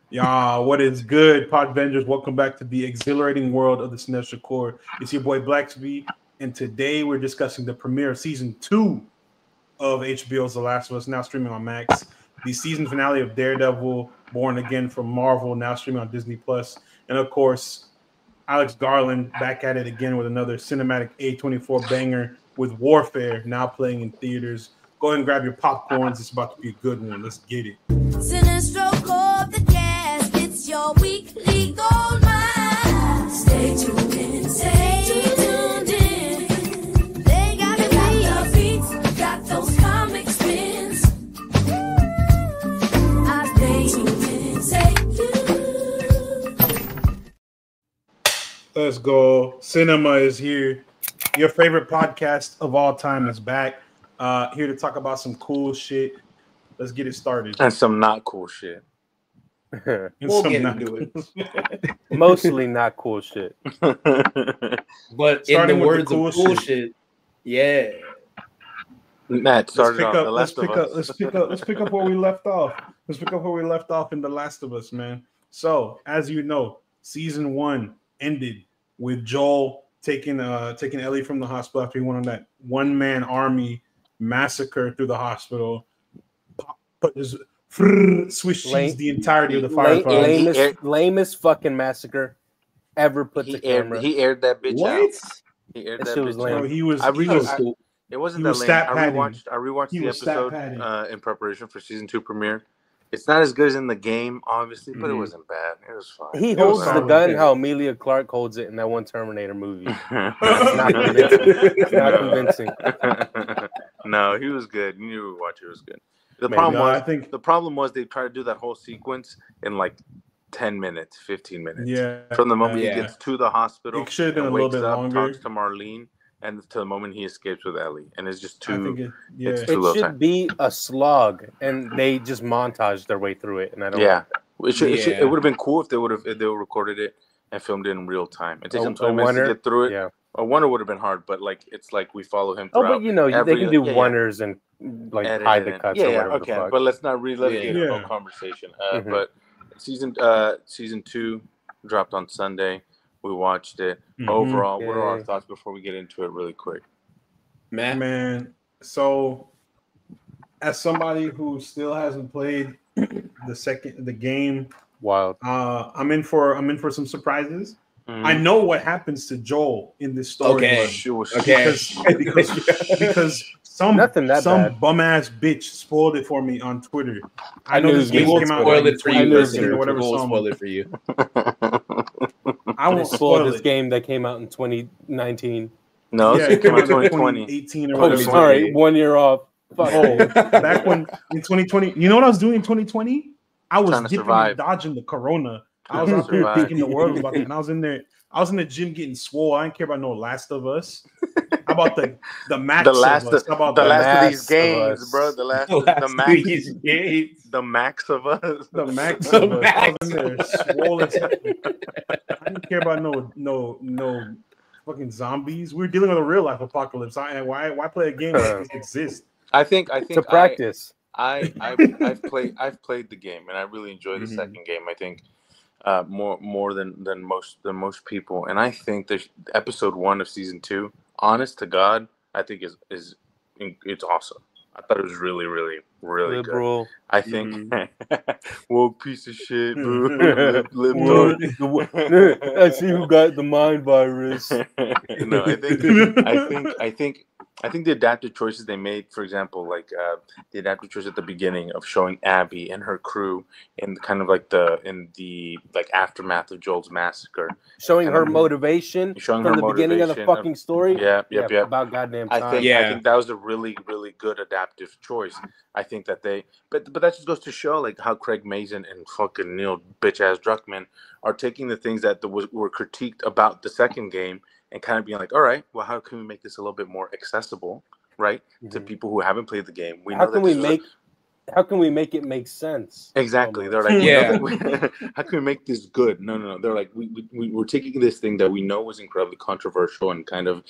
Y'all, what is good, Podvengers? Welcome back to the exhilarating world of the Cinestro core. It's your boy Blacksby, and today we're discussing the premiere of season 2 of HBO's The Last of Us, now streaming on Max. The season finale of Daredevil, Born Again from Marvel, now streaming on Disney Plus, and of course, Alex Garland back at it again with another cinematic A24 banger with Warfare, now playing in theaters. Go ahead and grab your popcorns. It's about to be a good one. Let's get it. Cinestro core the cast. It's your weekly gold mine. Stay tuned in. Stay tuned in. They got the beats, got those comic spins. I stay tuned in. Stay tuned. Let's go. Cinema is here. Your favorite podcast of all time is back. Here to talk about some cool shit. Let's get it started. And some not cool shit. We'll get into it. Mostly not cool shit. But Starting in the with words the cool of cool shit, yeah. Matt started off The Last of Us. Let's pick up where we left off. Let's pick up where we left off in The Last of Us, man. So, as you know, season 1 ended with Joel taking Ellie from the hospital after he went on that one-man army massacre through the hospital. Put his Swiss cheese the entirety of the firefighters. Lamest fucking massacre ever put to camera. He aired that bitch out. He aired That that shit was bitch lame. out. No, he was It wasn't he that was lame. stat I padding. rewatched He the was stat episode padding. in preparation for season 2 premiere. It's not as good as in the game, obviously, but it wasn't bad. It was fine. He It holds was the solid. gun how Amelia Clark holds it in that one Terminator movie. It's not convincing. It's not convincing. No, he was good. You knew we watched it. It was good. The problem was they tried to do that whole sequence in like 10 minutes, 15 minutes. Yeah. From the moment Yeah. he gets to the hospital, It should have been and a little wakes bit up, longer. talks to Marlene, and to the moment he escapes with Ellie, and it's just too. It's too It low should time. be a slog, and they just montage their way through it, and I don't. Yeah, it Yeah. would have been cool if they would recorded it and filmed it in real time. It takes them 20 minutes to wonder? get through it. Yeah. A wonder would have been hard, but like it's like we follow him. Oh, Throughout but you know, every- they can do yeah, yeah. wonders and like Edit hide it the in. cuts Yeah, or yeah, whatever okay. the fuck. But let's not let it get Yeah. a conversation. Mhm. But season 2 dropped on Sunday. We watched it. Mhm. Overall, what are our Yay. thoughts before we get into it really quick? Matt, Man, so as somebody who still hasn't played the game, Wild. I'm in for some surprises. Mm-hmm. I know what happens to Joel in this story. Okay. Okay. Because some Nothing that bad. bum ass bitch spoiled it for me on Twitter. I knew know it this was game we won't came out spoil like it for in you, 2019 listener. or whatever. We won't Some, spoil it for you. I They won't spoiled spoil this it. game that came out in 2019. No, Yeah, it came out in 2020, 2020. 2018 or Oh, whatever. sorry, 1 year off. Fuck. Oh, back when in 2020, you know what I was doing in 2020? I was Trying to dipping survive. and dodging the corona. I was Trying to out there survive. thinking the world was about to, and I was in there. I was in the gym getting swole. I didn't care about no Last of Us. How about the Max The last of Us? How about the the last of these Max of games, Us. bro. The Last max, of these games. the max of us. the Max The of Us? I was in Max. there swole as hell. I didn't care about no fucking zombies. We were dealing with a real life apocalypse. Why play a game that doesn't exist? I think To practice. I've played the game and I really enjoyed the Mhm. second game. I think more than most people, and I think the episode 1 of season 2, honest to God, I think is it's awesome. I thought it was really good. Liberal. I think woke piece of shit, boo. Mhm. Lip I see who got the mind virus. No, I think the adaptive choices they made, for example, like the adaptive choice at the beginning of showing Abby and her crew in kind of like in the aftermath of Joel's massacre, Showing her And- motivation showing from her the beginning of the motivation fucking story. Yep. About goddamn time. I Yeah. think that was a really good adaptive choice. I think that but that just goes to show like how Craig Mazin and fucking Neil bitch ass Druckmann are taking the things that were critiqued about the second game and kind of being like, all right, well, how can we make this a little bit more accessible, right, to Mhm. people who haven't played the game? We How know can that we this is a- make How can we make it make sense? Exactly. They're Almost. like, Yeah. how can we make this good? No. They're like, we're taking this thing that we know was incredibly controversial and kind of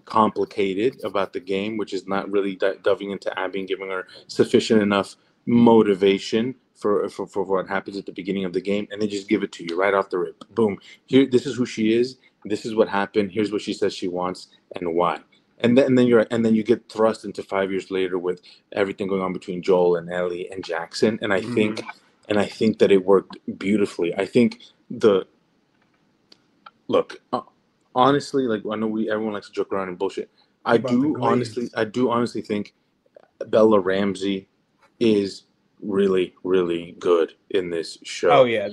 complicated about the game, which is not really diving into Abby and giving her sufficient enough motivation for what happens at the beginning of the game, and they just give it to you right off the rip. Boom. Here, this is who she is. This is what happened. Here's what she says she wants and why. And then you get thrust into 5 years later with everything going on between Joel and Ellie and Jackson. And I think that it worked beautifully. I think honestly, like I know everyone likes to joke around and bullshit. I do honestly think Bella Ramsey is really, really good in this show. Oh yeah,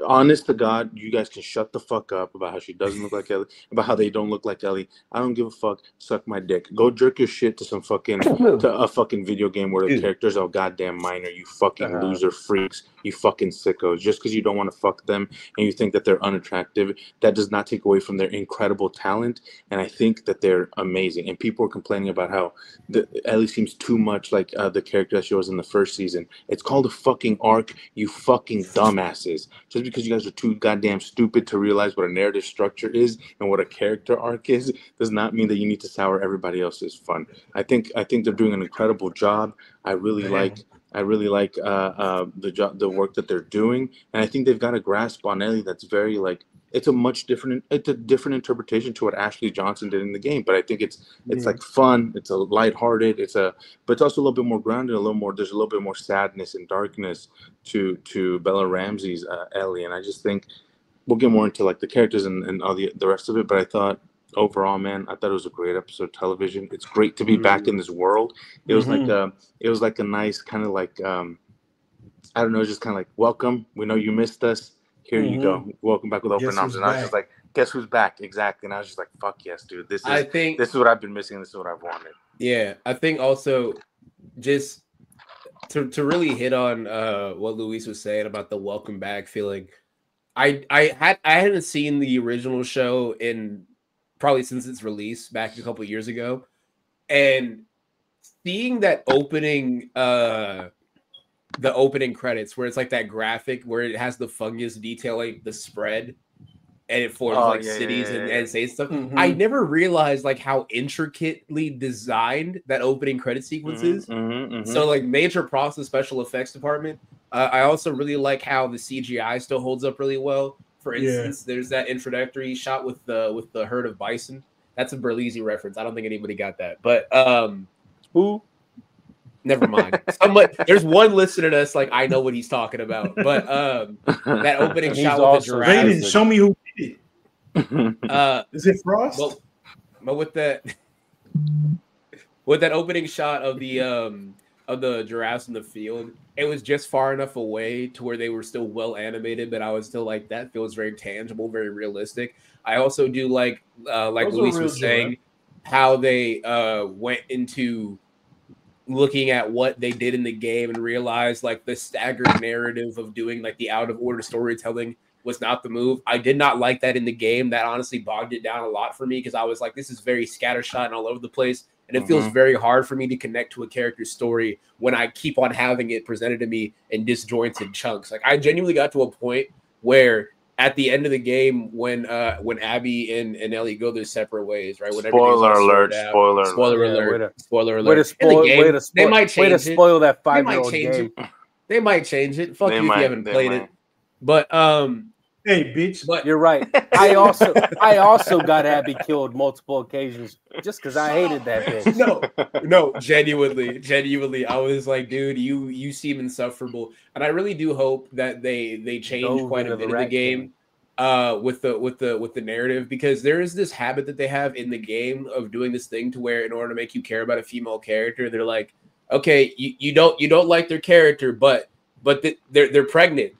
honest to God, you guys can shut the fuck up about how she doesn't look like Ellie, about how they don't look like Ellie. I don't give a fuck. Suck my dick. Go jerk your shit to some fucking video game where the characters are goddamn minor. You fucking loser freaks. You fucking sickos. Just because you don't want to fuck them and you think that they're unattractive, that does not take away from their incredible talent. And I think that they're amazing. And people are complaining about how Ellie seems too much like the character that she was in the first season. It's called a fucking arc, you fucking dumbasses. Just because you guys are too goddamn stupid to realize what a narrative structure is and what a character arc is does not mean that you need to sour everybody else's fun. I think they're doing an incredible job. I really like the work that they're doing, and I think they've got a grasp on Ellie that's very like it's a different interpretation to what Ashley Johnson did in the game. But I think it's like fun, it's a lighthearted, but it's also a little bit more grounded, there's a little bit more sadness and darkness to Bella Ramsey's Ellie, and I just think we'll get more into like the characters and all the rest of it. But I thought overall, man, I thought it was a great episode of television. It's great to be back in this world. It was like a nice kind of like I don't know, just kind of like welcome. We know you missed us. Here you go. Welcome back with open arms. And I was just like, guess who's back? Exactly. And I was just like, fuck yes, dude. This is what I've been missing. This is what I've wanted. Yeah, I think also just to really hit on what Luis was saying about the welcome back feeling. I hadn't seen the original show in probably since its release back a couple of years ago, and seeing that opening the opening credits where it's like that graphic where it has the fungus detailing the spread and it forms cities and states stuff. I never realized like how intricately designed that opening credit sequence is. So like major props and special effects department. I also really like how the CGI still holds up really well. For instance, there's that introductory shot with the herd of bison. That's a Berlizzi reference. I don't think anybody got that. But who? Never mind. There's one listener that's like, I know what he's talking about. But that opening shot with the giraffe. Raiden, show me who did it. Is it Frost? But with that opening shot of the giraffes in the field, it was just far enough away to where they were still well animated, but I was still like, that feels very tangible, very realistic. I also do like Luis was saying, how they went into looking at what they did in the game and realized like the staggered narrative of doing like the out of order storytelling was not the move. I did not like that in the game. That honestly bogged it down a lot for me because I was like, this is very scattershot and all over the place. And it feels very hard for me to connect to a character's story when I keep on having it presented to me in disjointed chunks. Like I genuinely got to a point where at the end of the game, when Abby and Ellie go their separate ways, right? When Spoiler alert! Spoiler alert! They might change it. Spoil that 5-year-old game. They might change it. Fuck you if you haven't played it. But hey, bitch. But you're right. I also got Abby killed multiple occasions just because I hated that bitch. No, genuinely, I was like, dude, you seem insufferable, and I really do hope that they change quite a bit in the game with the narrative, because there is this habit that they have in the game of doing this thing to where in order to make you care about a female character, they're like, okay, you don't like their character, but they're pregnant.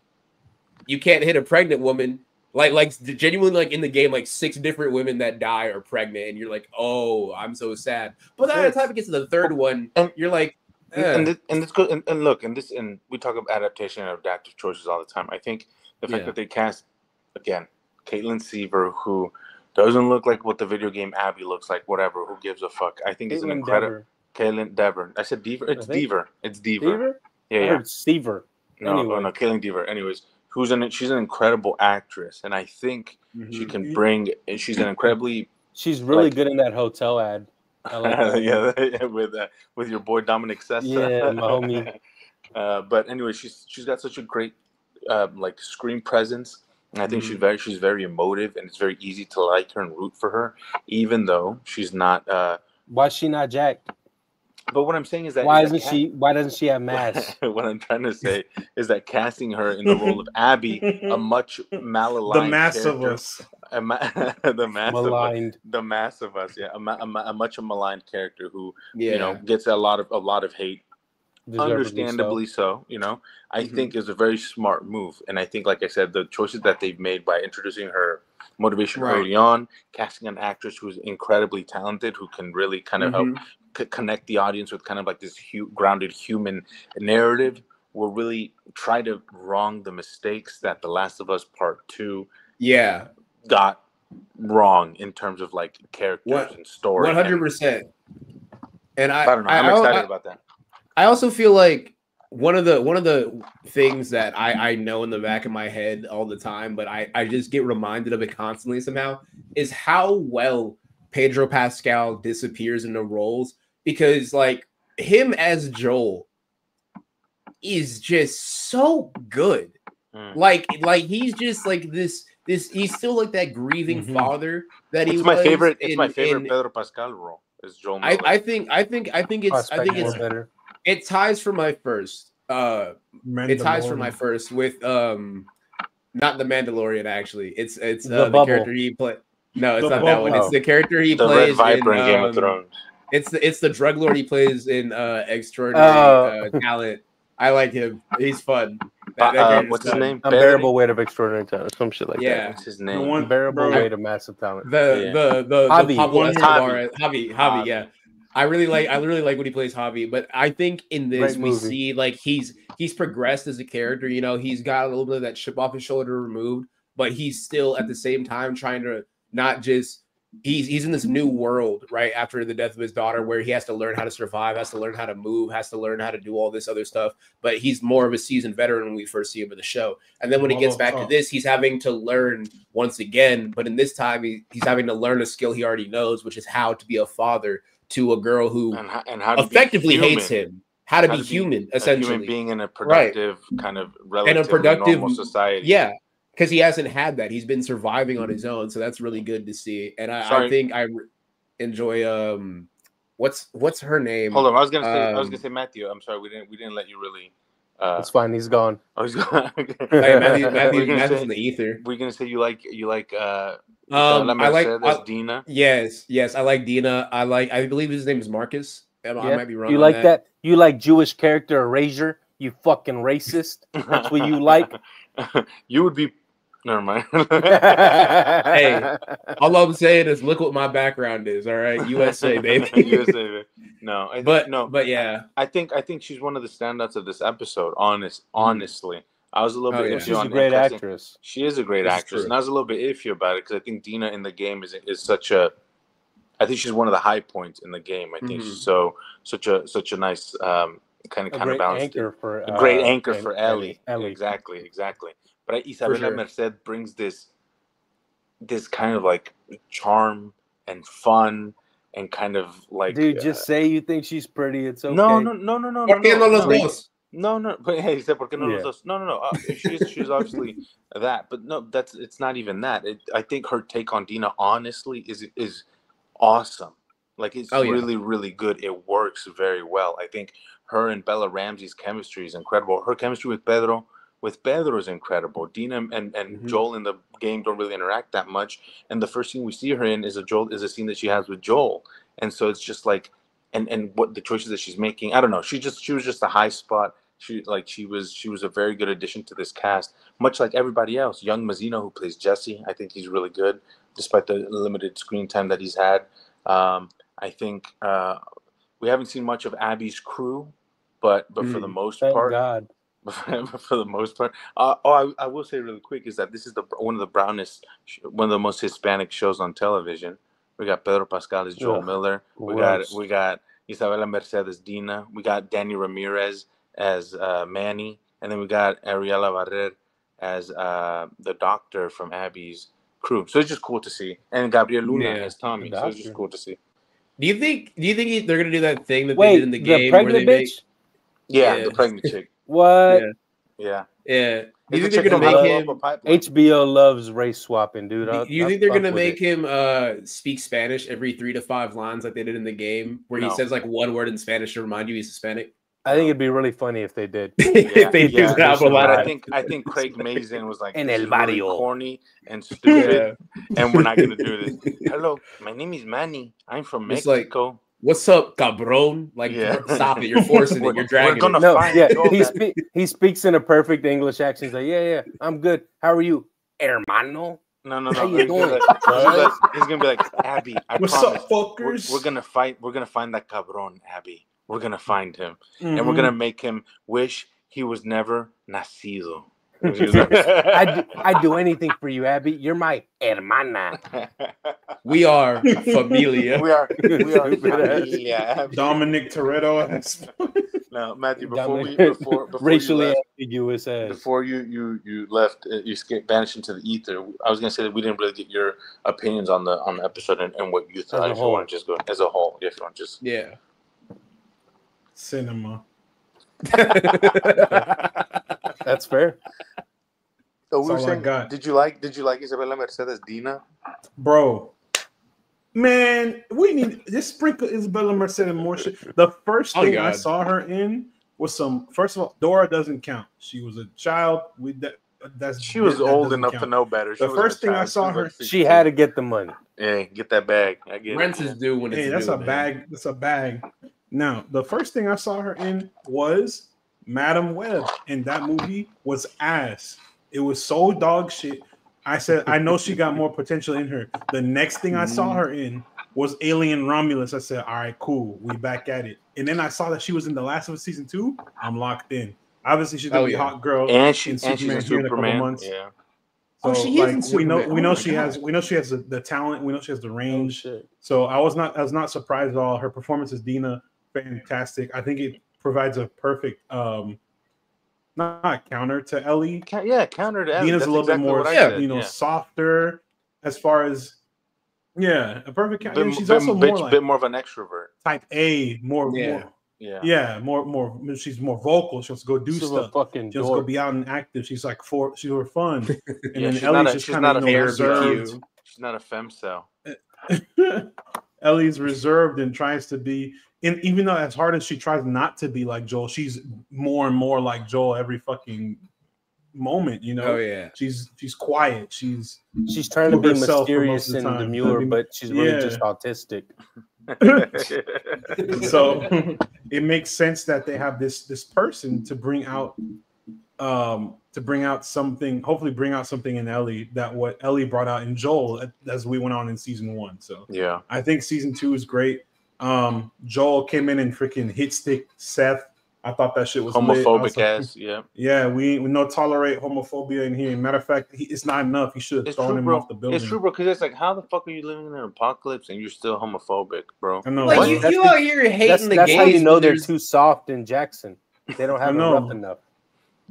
You can't hit a pregnant woman. Like genuinely, like in the game, like 6 different women that die are pregnant, and you're like, oh, I'm so sad. But then by the time it gets to the third one, you're like, and we talk about adaptation and adaptive choices all the time. I think the fact that they cast again Caitlin Seaver, who doesn't look like what the video game Abby looks like, whatever, who gives a fuck? I think it's an incredible Caitlin Dever. I said Dever. It's Dever. It's Dever. Yeah. Seaver. No, Caitlin Dever. Anyways. She's an incredible actress, and I think she can bring. She's really good in that hotel ad. I like that. with your boy Dominic Sessa. Yeah, my homie. But anyway, she's got such a great like screen presence, and I think Mhm. she's very emotive, and it's very easy to like her and root for her, even though she's not. Why is she not jacked? But what I'm saying is that Why doesn't she have mass? what I'm trying to say is that casting her in the role of Abby, a much malaligned The mass character, of us. the mass of us, Maligned. the mass of us, yeah, a much maligned character who Yeah. gets a lot of hate, Deservedly understandably so. I Mhm. think is a very smart move, and I think, like I said, the choices that they've made by introducing her motivation Right. early on, casting an actress who's incredibly talented, who can really kind of help Mhm. connect the audience with kind of like this grounded human narrative, will really try to wrong the mistakes that The Last of Us Part 2 Yeah. got wrong in terms of like characters What- and story. 100%. And I don't know. I'm excited about that. I also feel like one of the things that I know in the back of my head all the time, but I just get reminded of it constantly somehow, is how well Pedro Pascal disappears into roles, because like him as Joel is just so good. Mm. Like he's just like this he's still like that grieving Mhm. father that he It's was. my favorite. It's my in- favorite in- Pedro Pascal role is Joel Miller. I think it's better. it ties for my first. It ties for my first with not the Mandalorian, actually. It's The the Bubble. character he played. No, it's The not that one. Bubble. It's the character he the plays Red Viper in Game of um, Thrones. It's the drug lord he plays in Extraordinary Talent. I like him. He's fun. That character's What's his fun. name? Unbearable weight of extraordinary talent, some shit like Yeah. What's his The name? one, that. Unbearable bro, weight of massive talent. The Javi. Pablo One- Escobar, Javi, Javi. yeah. I really like when he plays Javi, but I think in this Great we movie. see like he's progressed as a character. He's got a little bit of that chip off his shoulder removed, but he's still at the same time trying to not just he's in this new world right after the death of his daughter, where he has to learn how to survive, has to learn how to move, has to learn how to do all this other stuff. But he's more of a seasoned veteran when we first see him in the show, and then when he gets back to this, he's having to learn once again. But in this time, he's having to learn a skill he already knows, which is how to be a father to a girl who and how to effectively be hates him. How to be human, essentially. A human being in a productive kind of And relatively a productive normal society. Yeah, because he hasn't had that. He's been surviving on his own, so that's really good to see. And I think I enjoy what's her name? Hold on, I was gonna say Matthew. I'm sorry, we didn't let you really. It's fine. He's gone. I was gonna. Hey, We're gonna Matthew's say- in the ether. We're gonna say you like I like Dina. Yes, I like Dina. I believe his name is Marcus. I Yeah. might be wrong. You on like that? You like Jewish character erasure? You fucking racist. That's what you like. You would be. Never mind. Hey, all I'm saying is look what my background is. All right, USA baby. USA, baby. No, But yeah, I think she's one of the standouts of this episode. Honestly, I was a little Oh, bit yeah. iffy She's on a great casting. actress. She is a great This is actress, true. and I was a little bit iffy about it because I think Dina in the game is such a. I think she's one of the high points in the game. I think she's such a nice kind A of great balanced. anchor for A great anchor for Ellie. Ellie. Exactly. But Isabella sure. Merced brings this kind of like charm and fun and kind of like. Dude, just say you think she's pretty. It's okay. No. ¿Por qué no los dos? No. But hey, he said, "Por qué no Yeah. los dos?" No. She's obviously that, but no, it's not even that. I think her take on Dina, honestly, is awesome. Like it's Oh, yeah. really, really good. It works very well. I think her and Bella Ramsey's chemistry is incredible. Her chemistry with Pedro is incredible. Dina and Joel in the game don't really interact that much, and the first scene we see her in is a scene that she has with Joel, and so it's just like, and what the choices that she's making. I don't know. She was just a high spot. She was a very good addition to this cast, much like everybody else. Young Mazzino, who plays Jesse, I think he's really good, despite the limited screen time that he's had. I think we haven't seen much of Abby's crew, but for the most Thank part, God. for the most part, I will say really quick is that this is one of the most Hispanic shows on television. We got Pedro Pascal as Joel Ugh, Miller. gross. We got Isabella Merced as Dina. We got Danny Ramirez as Manny, and then we got Ariela Barrer as the doctor from Abby's crew. So it's just cool to see, and Gabriel Luna as Tommy. The So it's just doctor. cool to see. Do you think they're gonna do that thing that they Wait, did in the the game where they pregnant make? bitch? Yeah, Yeah. the pregnant chick. What? Yeah. Yeah. You Is think it they're gonna Chicken make Little him? up a pipeline? HBO loves race swapping, dude. You think they're gonna make him speak Spanish every 3 to 5 lines like they did in the game, where he No. says like one word in Spanish to remind you he's Hispanic? I think it'd be really funny if they did. If they do have a lot I of, think Craig Mazin was like, En this el is really barrio. corny and stupid, and we're not gonna do this. Hello, my name is Manny. I'm from It's like, Mexico. what's up, cabron? Like, stop it! You're forcing it. You're dragging gonna it. No, find yeah, Joel he that- he speaks in a perfect English accent. He's like, yeah, I'm good. How are you, hermano? No. How you He's doing? gonna be like, Abby, I What's promise. up, fuckers? We're gonna find that cabron, Abby. We're gonna find him, and we're Mhm. gonna make him wish he was never nacido. I'd do anything for you, Abby. You're my hermana. We are familia. we are Stupid ass. familia, Abby. Dominic Toretto. Now, Matthew, before Racially you left, ambiguous ass. before you left, you vanished into the ether. I was gonna say that we didn't really get your opinions on the episode and what you thought. As a If you whole. want to just go as a whole, if you want to just Yeah. Cinema. That's fair. So That's we were all I saying, got. did you like Isabella Mercedes Dina? Bro, man, we need just sprinkle Isabella Mercedes more shit. The first Oh, thing I God. saw her in was first of all, Dora doesn't count. She was a child. She was that old doesn't enough count. to know better. She The wasn't a first thing I child. saw was her- like She 16. had to get the money. Yeah, get that bag. I get Rent it. is due when it's Hey, that's due, a man. bag. That's a bag. Now, the first thing I saw her in was Madam Web, and that movie was ass. It was so dog shit. I said, I know she got more potential in her. The next thing I saw her in was Alien Romulus. I said, all right, cool. We back at it. And then I saw that she was in The Last of Us season 2. I'm locked in. Obviously, she's gonna be hot girl And she's in in Superman here in a couple Superman. months. Yeah. Oh, So, she is in we know Superman. we know Oh she my has God. we know she has the talent. We know she has the Oh, range. shit. So I was not surprised at all. Her performance as Dina, fantastic. I think it provides a perfect not counter to Ellie. Counter to Ellie. Dina's That's a little exactly bit more what I said. softer as far as a perfect counter. And she's Bit, also bit, more like bit more of an extrovert. type A, more more vocal. She wants to go do She's a stuff. fucking She wants to go dork. be out and active. She's like she's for fun. And then she's Ellie's not a- just she's kind not of a reserved. She's not a femcel. Ellie's reserved and tries to be, and even though as hard as she tries not to be like Joel, she's more and more like Joel every fucking moment. You know, Oh yeah. she's quiet. She's trying to be herself for mysterious most of the and time. demure, I mean, but she's really yeah. just autistic. So it makes sense that they have this person to bring out something, hopefully bring out something in Ellie that what Ellie brought out in Joel as we went on in season 1. So yeah, I think season 2 is great. Joel came in and freaking hit stick Seth. I thought that shit was homophobic lit. ass. Yeah, Yeah, we no tolerate homophobia in here. Matter of fact, it's not enough. He should have thrown him off the building. It's true, bro. Because it's like, how the fuck are you living in an apocalypse and you're still homophobic, bro? I know. Like right? you out here hating the That's gays. how you know when they're there's- too soft in Jackson. They don't have I it know. rough enough.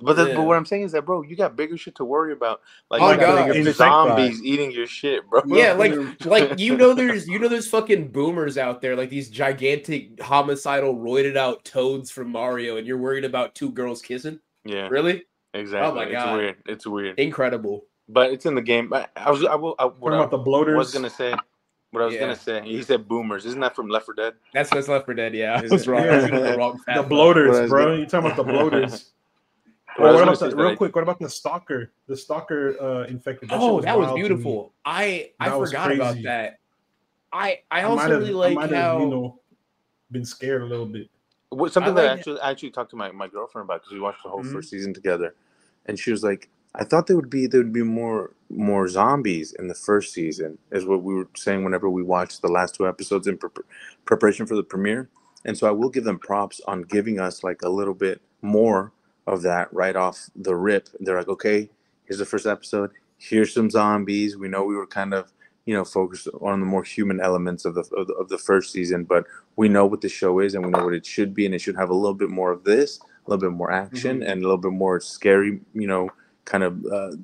But Yeah. but what I'm saying is that, bro, you got bigger shit to worry about. Like, Oh, you got God. bigger zombies eating your shit, bro. Yeah, like there's fucking boomers out there, like these gigantic homicidal roided out toads from Mario, and you're worried about 2 girls kissing? Yeah, Really? exactly. Oh my God. It's weird. Incredible. But it's in the game. What Talking about the bloaters. was gonna say. What I was gonna say. He said boomers. Isn't that from Left 4 Dead? That's Left 4 Dead. Yeah, I Is was it? wrong. Yeah. I was thinking of the wrong The fat bloaters, What I was bro. gonna- You're talking about the bloaters. What I was What gonna about say is the that real I- quick? What about the stalker? The stalker infected. That shit Oh, that was wild to me. beautiful. I That was forgot about crazy. that. I I also might have, really I like might how have, been scared a little bit. Something I that like- I actually talked to my girlfriend about, because we watched the whole Mhm. first season together, and she was like, "I thought there would be more zombies in the first season," is what we were saying whenever we watched the last 2 episodes in preparation for the premiere. And so I will give them props on giving us like a little bit more of that right off the rip. They're like, okay, here's the first episode. Here's some zombies. We know we were kind of, focused on the more human elements of the first season, but we know what the show is and we know what it should be, and it should have a little bit more of this, a little bit more action, and a little bit more scary, kind of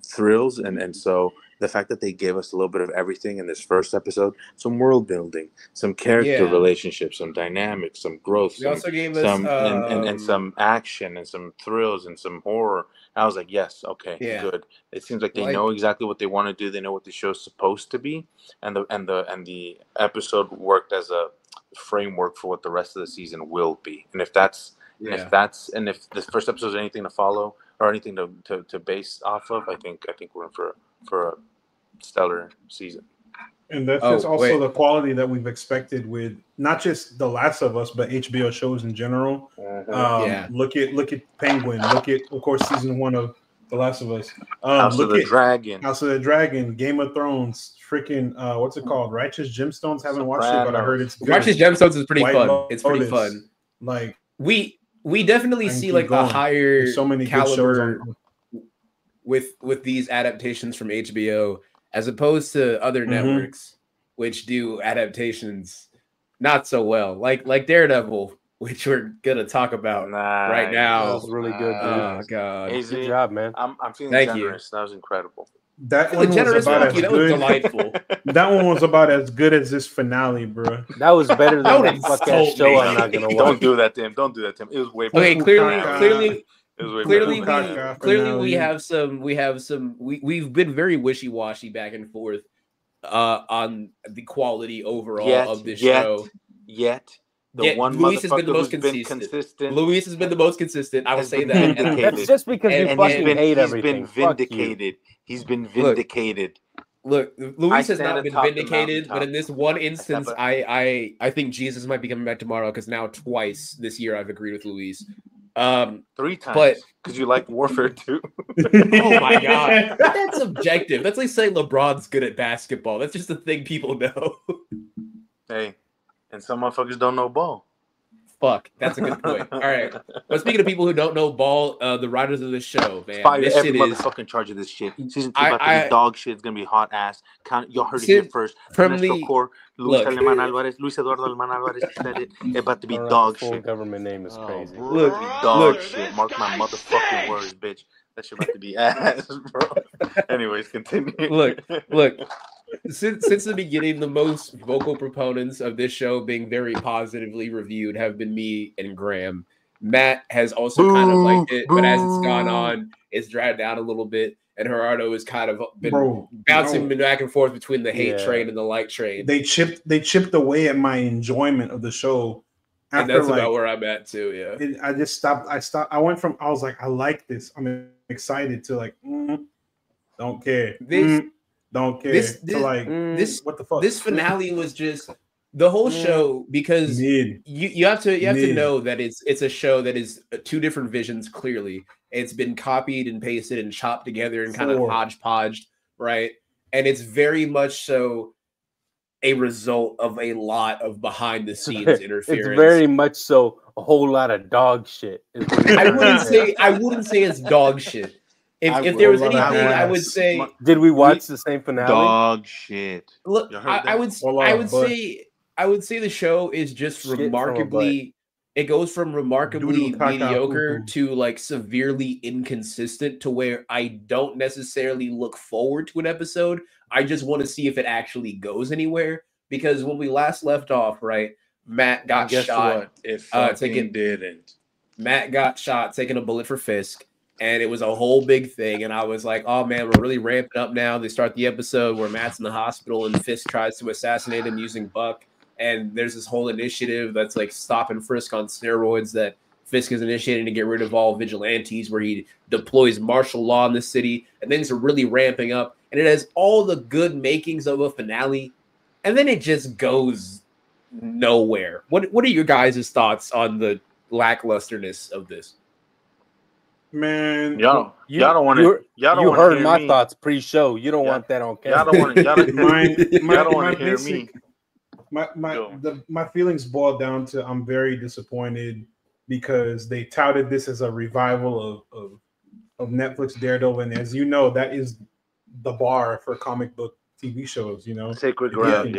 thrills, and so the fact that they gave us a little bit of everything in this first episode, some world building, some character relationships, some dynamics, some growth, They also gave some us and some action and some thrills and some horror. I was like, yes, okay, good. It seems like they know exactly what they want to do. They know what the show's supposed to be, and the episode worked as a framework for what the rest of the season will be. And if that's if this first episode is anything to follow or anything to base off of, I think we're in for a stellar season. And that's also the quality that we've expected with not just The Last of Us, but HBO shows in general. Look at Penguin. Look at, of course, season 1 of The Last of Us. House of the Dragon, Game of Thrones, freaking what's it called? Righteous Gemstones. Haven't watched it, but I heard it's good. Righteous Gemstones is pretty fun. Lotus. It's pretty fun. Like we definitely see like a higher There's so many caliber with these adaptations from HBO as opposed to other networks which do adaptations not so well, like Daredevil, which we're gonna talk about right now. That was really good, dude. Oh god, good job, man. I'm feeling generous. That was incredible. That one was about as good. That was delightful. That one was about as good as this finale, bro. That was better than that fucking show. I'm not gonna watch. Don't do that to him. Don't do that to him. It was way better. Okay, clearly we've been very wishy-washy back and forth on the quality overall of this show. Luis has been the most consistent. Luis has been the most consistent. I will say that. That's just because you fucking hate everything. He's been vindicated. He's been vindicated. Look, Luis has not been vindicated, but in this one instance, I think Jesus might be coming back tomorrow because now twice this year I've agreed with Luis. 3 times, because you like Warfare 2. Oh my god, that's subjective. That's like saying LeBron's good at basketball. That's just a thing people know. Hey, and some motherfuckers don't know ball. Fuck, that's a good point. All right, but speaking of people who don't know ball, the writers of this show, man, fire this every shit motherfucking charge of this shit. Season 2 about to be dog shit. It's gonna be hot ass. Y'all heard it here first. From the core, Luis Eduardo Aleman Alvarez said it. It's about to be dog shit. Government name is crazy. Dog shit. Mark my motherfucking words, bitch. That shit about to be ass, bro. Anyways, continue. Look. Since the beginning, the most vocal proponents of this show being very positively reviewed have been me and Graham. Matt has also kind of liked it, but as it's gone on, it's dragged down a little bit. And Gerardo has kind of been bouncing back and forth between the hate train and the like train. They chipped away at my enjoyment of the show. And that's about where I'm at too. Yeah, I just stopped. I went from I was like, I like this. I'm excited to like, don't care. Don't care. What the fuck? This finale was just the whole show because you have to know that it's a show that is 2 different visions. Clearly, it's been copied and pasted and chopped together and kind of hodgepodged, right? And it's very much so a result of a lot of behind the scenes interference. It's very much so a whole lot of dog shit. I wouldn't say it's dog shit. If there was anything, I would say. Did we watch the same finale? Dog shit. Look, I would say the show is just remarkably. It goes from remarkably mediocre to like severely inconsistent to where I don't necessarily look forward to an episode. I just want to see if it actually goes anywhere. Because when we last left off, right, Matt got shot. Matt got shot taking a bullet for Fisk. And it was a whole big thing. And I was like, oh, man, we're really ramping up now. They start the episode where Matt's in the hospital and Fisk tries to assassinate him using Buck. And there's this whole initiative that's like stop and frisk on steroids that Fisk is initiating to get rid of all vigilantes, where he deploys martial law in the city. And things are really ramping up. And it has all the good makings of a finale. And then it just goes nowhere. What are your guys' thoughts on the lacklusterness of this? Man, y'all don't want to. You heard my thoughts pre-show. You don't want that on camera. Y'all don't want to hear me. My feelings boil down to I'm very disappointed because they touted this as a revival of Netflix Daredevil, and as you know, that is the bar for comic book TV shows. You know, sacred ground.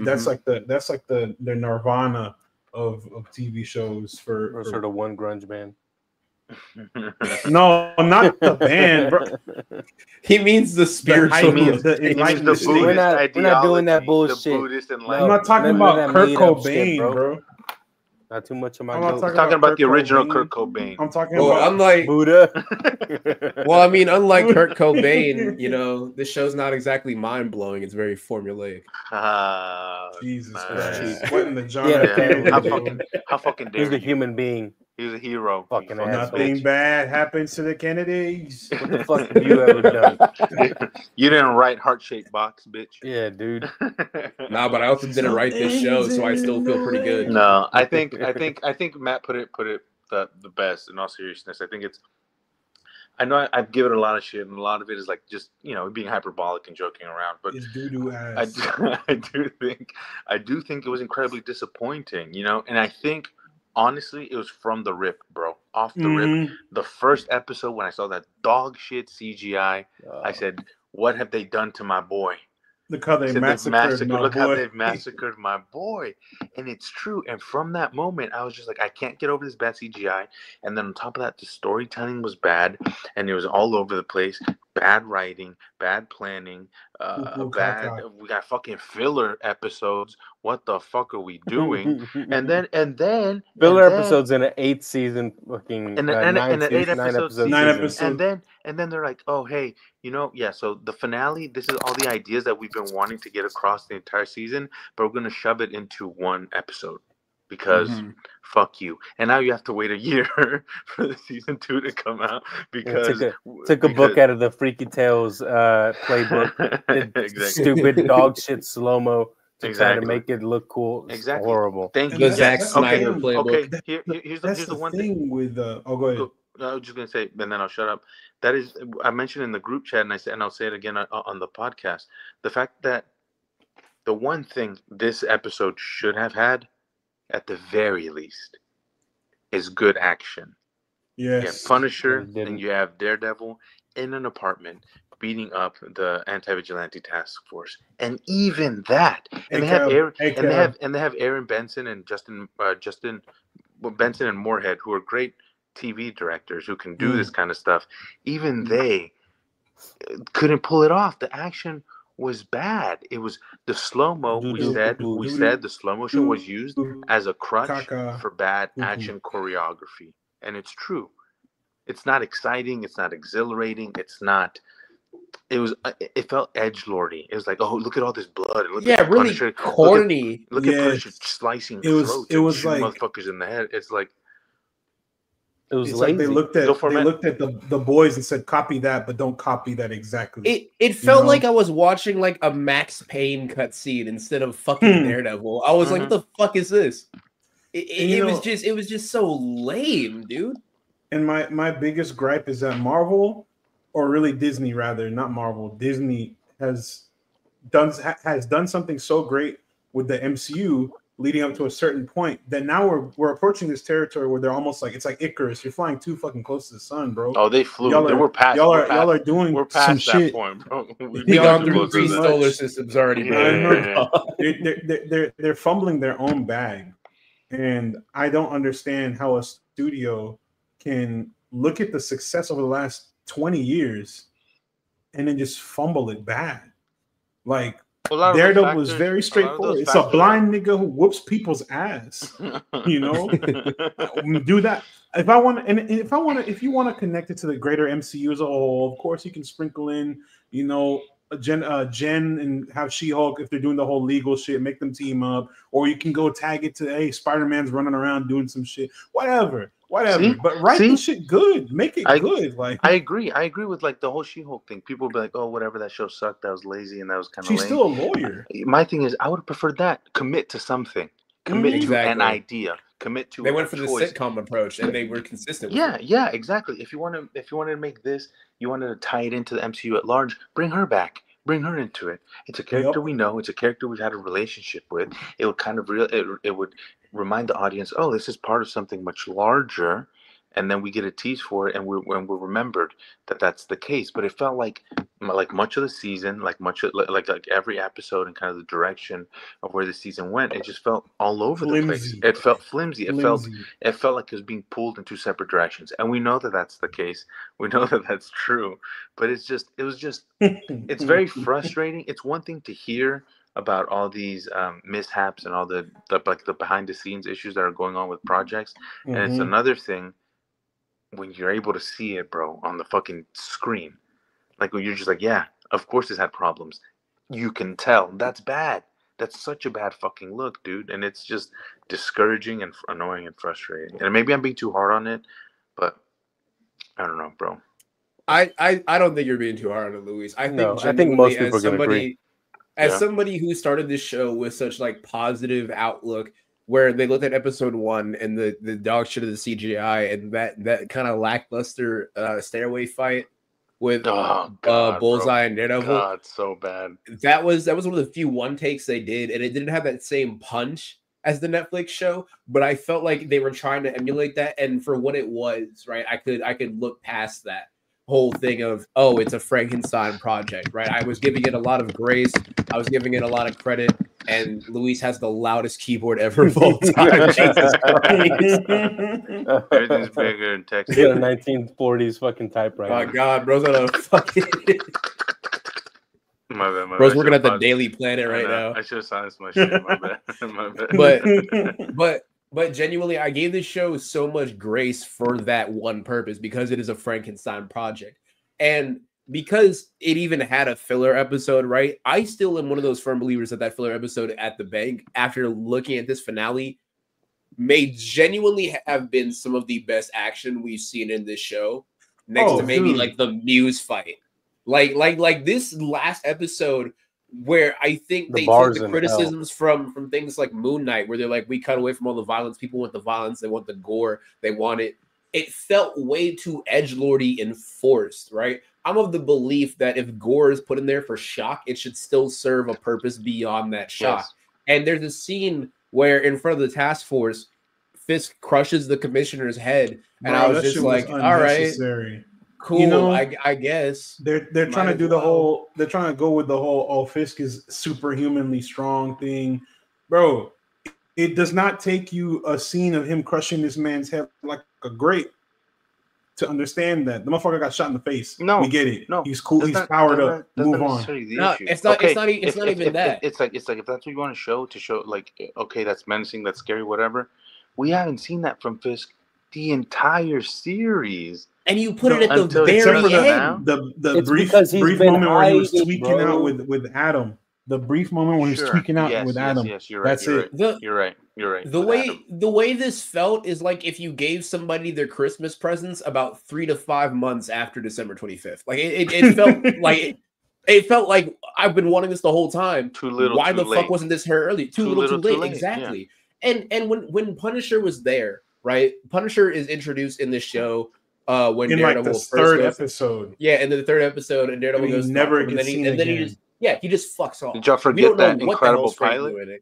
That's like the Nirvana of TV shows for sort of one grunge band. No, not the band, bro. He means the spiritual. He means the He means enlightened the state. Buddhist We're not ideology. doing that The bullshit. Buddhist No. I'm enlightenment. not talking None of about that Kurt made-up shit, Cobain, bro. bro. Not too much of my I'm not goat. We're talking about Kurt the original Cobain. Kurt Cobain. I'm talking Well, about unlike Buddha. well, I mean, unlike Kurt Cobain, you know, this show's not exactly mind blowing. It's very formulaic. Jesus man. Christ. cheap. What in the John Yeah, F. Kennedy How doing? fucking He's dare a you? human being. He was a hero. you Fucking fucking asshole. Nothing bitch. bad happens to the Kennedys. What the fuck have you ever done? You didn't write heart-shaped box, bitch. Yeah, dude. Nah, but I also didn't write this show, so I still feel pretty good. No, I think Matt put it the best. In all seriousness, I think it's. I know I've given it a lot of shit, and a lot of it is like just being hyperbolic and joking around. But It's doo-doo I ass. do think it was incredibly disappointing, and I think honestly it was from the rip, bro. Off the rip, Mhm. the first episode when I saw that dog shit CGI, I said, "What have they done to my boy?" Look how they Said massacred my Look how boy. they've massacred my boy, and it's true. And from that moment, I was just like, I can't get over this bad CGI. And then on top of that, the storytelling was bad, and it was all over the place. Bad writing, bad planning, bad. Caca. We got fucking filler episodes. What the fuck are we doing? And then filler and then- episodes in an 8th season fucking And an 9 8 nine episode episode season. Nine season. episodes. And then they're like, oh hey, so the finale, this is all the ideas that we've been wanting to get across the entire season, but we're gonna shove it into one episode because fuck you. And now you have to wait a year for the season 2 to come out because Took a book out of the Freaky Tales playbook. Did Exactly. stupid dog shit slow-mo to try Exactly. to make it look cool. It's Exactly. horrible. Thank And you. The Zack Snyder okay, playbook. Okay, here's That's the the one thing thing. with go ahead. I was just gonna say, and then I'll shut up. That is, I mentioned in the group chat, and I'll say it again on the podcast. The fact that the one thing this episode should have had, at the very least, is good action. You have Yes. Punisher It didn't. and you have Daredevil in an apartment beating up the anti-vigilante task force, and even that, and they have Aaron, and they have Aaron Benson and Justin Benson and Moorhead, who are great TV directors who can do this kind of stuff. Even they couldn't pull it off. The action was bad. It was the slow-mo. We said the slow motion was used as a crutch Caca. for bad action choreography, and it's true. It's not exciting. It's not exhilarating. It's not. It felt edgelordy. It was like, oh, look at all this blood. And look at really Punisher, corny. Look at Punisher slicing throats and shooting motherfuckers in the head. It's like. It was It's lazy. like they looked at the boys and said, copy that, but don't copy that exactly. It felt like I was watching like a Max Payne cutscene instead of fucking Daredevil. I was like, what the fuck is this? It was just so lame, dude. And my biggest gripe is that Marvel, or really Disney rather, not Marvel, Disney has done something so great with the MCU leading up to a certain point that now we're approaching this territory where they're almost like, it's like Icarus. You're flying too fucking close to the sun, bro. Oh, they flew. We're past doing we're past some that shit. point, bro. We've gone through 3 solar systems already, bro. They're fumbling their own bag, and I don't understand how a studio can look at the success over the last 20 years and then just fumble it bad. Like, Daredevil was very straightforward. It's a blind nigga who whoops people's ass. Do that. If you want to connect it to the greater MCU as a whole, of course you can sprinkle in, Jen and have She-Hulk if they're doing the whole legal shit, make them team up, or you can go tag it to, hey, Spider-Man's running around doing some shit, whatever. But write the shit good, make it good. Like, I agree with like the whole She-Hulk thing. People will be like, oh, whatever, that show sucked, that was lazy, and that was kind of lame. She's still a lawyer. My thing is, I would have preferred that. Commit to something. Commit to an idea. Commit to. They went for the sitcom approach, and they were consistent. Yeah, exactly. If you wanted to make this, you wanted to tie it into the MCU at large, bring her back. Bring her into it. It's a character we know. It's a character we've had a relationship with. It would kind of it would remind the audience, oh, this is part of something much larger, and then we get a tease for it, and we're remembered that that's the case. But it felt like like much of the season, like like every episode and kind of the direction of where the season went, it just felt all over the place. Flimsy. It felt flimsy. Flimsy. It felt like it was being pulled in two separate directions, and we know that that's the case. We know that that's true, but it's very frustrating. It's one thing to hear about all these mishaps and all the behind the scenes issues that are going on with projects, and it's another thing when you're able to see it, bro, on the fucking screen. Like when you're just like, yeah, of course it's had problems. You can tell. That's bad. That's such a bad fucking look, dude. And it's just discouraging and annoying and frustrating. And maybe I'm being too hard on it, but I don't know, bro. I don't think you're being too hard on it, Luis. I think most people are gonna agree. As somebody who started this show with such like positive outlook, where they looked at episode 1 and the dog shit of the CGI and that kind of lackluster stairway fight with Bullseye, bro. And Daredevil. God, so bad. That was one of the few one takes they did, and it didn't have that same punch as the Netflix show, but I felt like they were trying to emulate that, and for what it was, right? I could look past that whole thing of, oh, it's a Frankenstein project, right? I was giving it a lot of grace. I was giving it a lot of credit, and Luis has the loudest keyboard ever of all time. Jesus Christ. Everything's bigger in Texas. He had a 1940s fucking typewriter. My God, bro's on a fucking... My bad. Bro's working at the Daily Planet right now. I should have silenced my shit. My bad. My bad. But genuinely, I gave this show so much grace for that one purpose, because it is a Frankenstein project. And because it even had a filler episode, right? I still am one of those firm believers that filler episode at the bank, after looking at this finale, may genuinely have been some of the best action we've seen in this show, next to maybe like the Muse fight. Like this last episode, where I think they took the criticisms from things like Moon Knight, where they're like, we cut away from all the violence. People want the violence. They want the gore. They want it. It felt way too edgelordy and forced, right? I'm of the belief that if gore is put in there for shock, it should still serve a purpose beyond that shock. Yes. And there's a scene where in front of the task force, Fisk crushes the commissioner's head. And I was just like, all right, cool. You know, I guess they're trying to do the whole. They're trying to go with the whole. Oh, Fisk is superhumanly strong thing, bro. It does not take you a scene of him crushing this man's head like a grape to understand that the motherfucker got shot in the face. No, we get it. No, he's cool. He's powered up. Move on. No, it's not. Okay. It's not even that. It's like if that's what you want to show, like, okay, that's menacing, that's scary, whatever. We haven't seen that from Fisk the entire series. And you put it at the very end. The brief moment where he was tweaking out with Adam. The brief moment when he's tweaking out with Adam. Yes, you're right. That's it. You're right. The way this felt is like if you gave somebody their Christmas presents about 3 to 5 months after December 25th. Like it felt like it felt like I've been wanting this the whole time. Too little. Why too the late. Fuck wasn't this here early? Too little, too late. Exactly. Yeah. And when Punisher was there, right? Punisher is introduced in this show. When in Daredevil like the third episode, in the third episode, and Daredevil goes never gets seen again. Then he just fucks off. Did y'all forget that incredible pilot?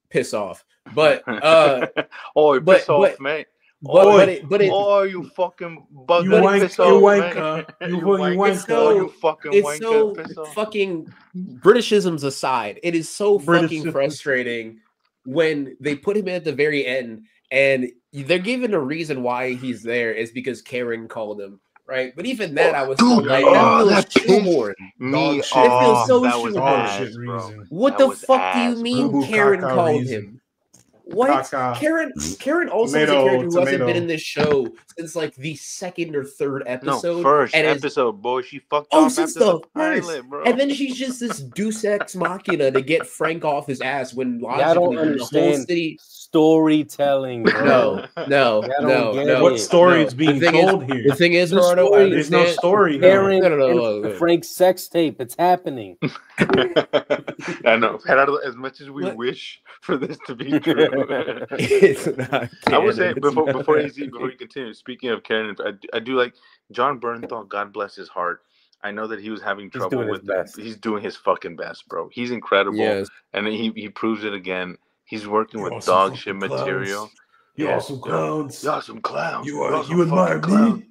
Piss off, but piss off, mate. You fucking bug. You wanker. You fucking it's so fucking Britishisms aside. It is so fucking frustrating when they put him at the very end. And they're given a reason why he's there is because Karen called him, right? But even that, I was so like, that feels shoehorned. It feels so shoehorned. What the fuck do you mean Karen called him? What? Karen also is a character who hasn't been in this show since like the second or third episode. No, first episode, boy. She fucked off since the pilot, bro. And then she's just this deus ex machina to get Frank off his ass when logically the whole city storytelling, bro. No. What story is being told here? The thing is, Gerardo, there's no story. No. Frank's sex tape. It's happening. I know. As much as we wish for this to be true, it's not. I would say before you continue. Speaking of Karen, I do like John Bernthal. God bless his heart. I know that he was having trouble with it. He's doing his fucking best, bro. He's incredible, and he proves it again. He's working with dog shit material. You awesome clowns. You awesome clowns. You admire me.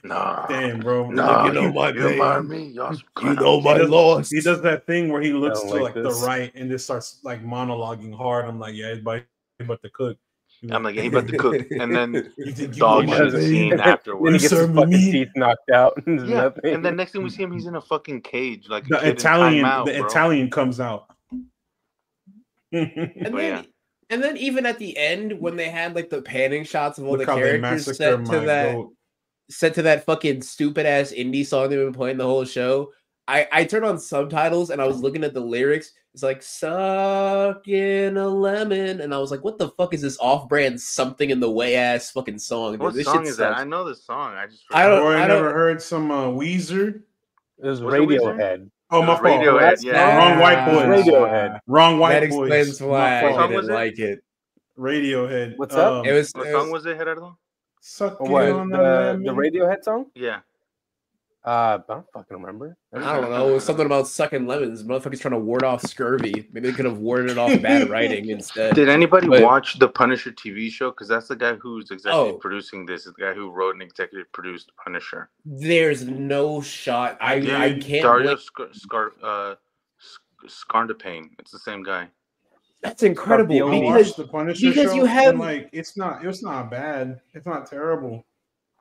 Nah. Damn, bro. Nah, You know my you don't mind pain. me. Y'all some You clowns. know my loss. He does that thing where he looks don't to like like the this. right and just starts like monologuing hard. I'm like, yeah, he's about to cook. I'm like, yeah, he about to cook. And then You think you dog know my shit pain? scene Then he afterwards. gets his serving fucking me? teeth knocked out. And there's Yeah. nothing. And then next thing we see him, he's in a fucking cage, like a The kid Italian, in timeout, the bro. Italian comes out. And But then, yeah. and then even at the end, when they had like the panning shots of all Look the how they characters massacre my goat. set to that fucking stupid ass indie song they've been playing the whole show. I turned on subtitles and I was looking at the lyrics. It's like sucking a lemon, and I was like, "What the fuck is this off-brand something in the way ass fucking song?" Dude? What This song shit is that? sucks. I know the song. I just I don't- Or I I never don't- heard some Weezer. It was Was it Weezer? Radiohead. Oh, my It was fault. Radiohead, yeah. Wrong white Ah, boys. Radiohead. Wrong white That boys. explains My why I fault. What song didn't was it? like it. Radiohead. What's up? It was. What it song was- was it, Gerardo? Sucking What, on the lemon. Radiohead song? Yeah. I don't fucking remember. I don't know. It was something about sucking lemons. Motherfuckers trying to ward off scurvy. Maybe they could have warded it off bad writing instead. Did anybody But- watch the Punisher TV show? Because that's the guy who's executive Oh. producing this. Is the guy who wrote and executive produced Punisher. There's no shot. I can't. Dario blame- Scarndapane. It's the same guy. That's incredible Scorpio. I because watched the Punisher because show, you have- and like it's not bad. It's not terrible.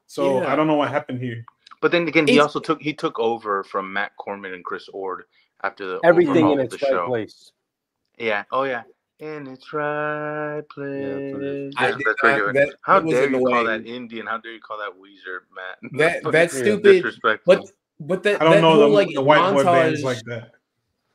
So Yeah. I don't know what happened here. But then again, he It's- also took over from Matt Corman and Chris Ord after the Everything overhaul in of its the right show. place. Yeah. Oh yeah. In its right place. that's what it is. Yeah, that's pretty good. that How was dare you call annoying. that Indian? How dare you call that Weezer, Matt? That's Yeah. stupid. Disrespectful. But that I don't that know whole, the, like the white boy bands montage, like that.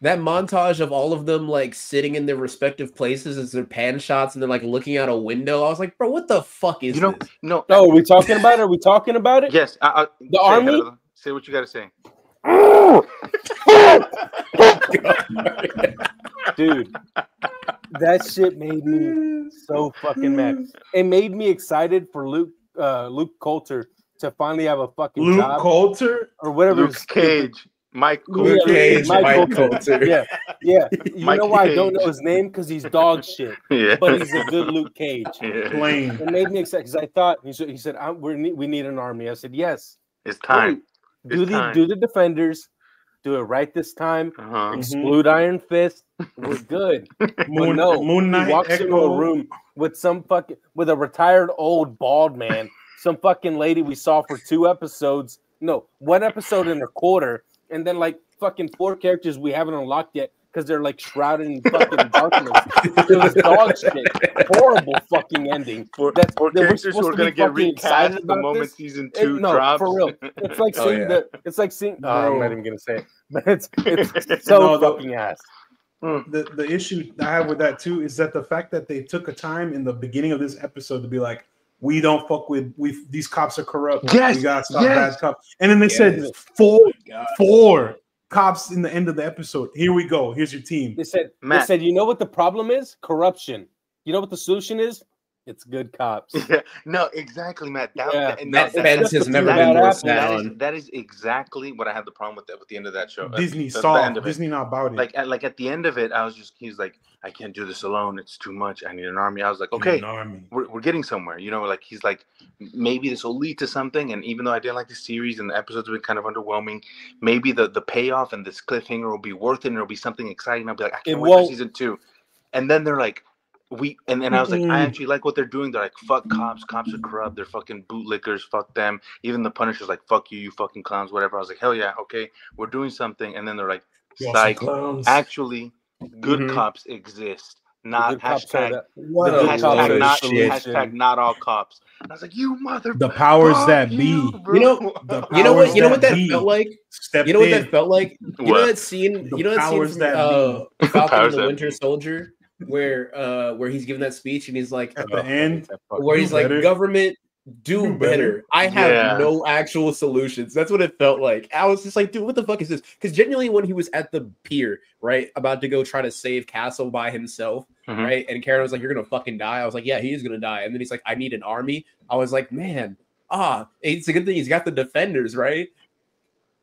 that montage of all of them like sitting in their respective places as their pan shots and they're like looking out a window. I was like, bro, what the fuck is you know, this? no. Oh, are we talking about it? Are we talking about it? Yes. The army? Say what you got to say. Dude, that shit made me so fucking mad. It made me excited for Luke Coulter to finally have a fucking Luke job Coulter. or whatever. Luke Cage. Mike Luke Coulter. Cage, Mike Coulter. Yeah, yeah. You Mike know why I don't Cage. know his name? Because he's dog shit. Yeah. But he's a good Luke Cage. Yeah. Plain. It made me excited because I thought he said we need an army. I said yes. It's time. Do It's time. the defenders. Do it right this time. Uh-huh. Exclude Iron Fist. We're good. But no, Moon Knight, he walks into Echo. a room with with a retired old bald man, some fucking lady we saw for 2 episodes. No, 1 episode and a quarter, and then like fucking 4 characters we haven't unlocked yet because they're like shrouded in fucking darkness. It was dog shit. Horrible fucking ending. For That's for they were characters who supposed are to going be to get fucking excited recast the about moment this. season 2 No, drops. for real. It's like Oh, seeing yeah. it's like seeing. I'm Bro. not even gonna say it, but it's so No, fucking ass. The issue I have with that too is that the fact that they took a time in the beginning of this episode to be like, we don't fuck with these cops are corrupt. Yes, we gotta stop yes. bad cops. And then they said four cops in the end of the episode. Here we go. Here's your team. They said, Matt. you know what the problem is? Corruption. You know what the solution is? It's good cops. Yeah, no, exactly, Matt. Yeah. That fence has never been been more more sound. that is exactly what I had the problem with that with the end of that show. Disney The saw end of it. Disney not about it. Like at the end of it, he's like, I can't do this alone. It's too much. I need an army. I was like, You okay, need an army. we're getting somewhere. You know, like he's like, maybe this will lead to something. And even though I didn't like the series and the episodes have been kind of underwhelming, maybe the payoff and this cliffhanger will be worth it and it'll be something exciting. I'll be like, I can't wait for season 2. And then they're like, and I was like, I actually like what they're doing. They're like, fuck cops are corrupt, they're fucking bootlickers, fuck them. Even the Punisher's like, fuck you fucking clowns, whatever. I was like, hell yeah, okay, we're doing something. And then they're like, Y'all some psych, clowns. actually good Mhm. cops exist, not Good cops are hashtag the- What the a good cops are the waste. solution. hashtag not all cops. And I was like, you mother The powers fuck that you, be. bro. You know- The You know powers what? You know what that be felt like. stepped You know what in. that felt like. You know What? that scene. The You know that scene powers from that Falcon Powers and the that Winter be. Soldier, where he's giving that speech and he's like, At the end, where he's Do like, better. government, do Do better. better. I have Yeah. no actual solutions. That's what it felt like. I was just like, dude, what the fuck is this? Because genuinely, when he was at the pier, right, about to go try to save Castle by himself, Mhm. right, and Karen was like, you're gonna fucking die. I was like, yeah, he is gonna die. And then he's like, I need an army. I was like, man, it's a good thing he's got the defenders, right?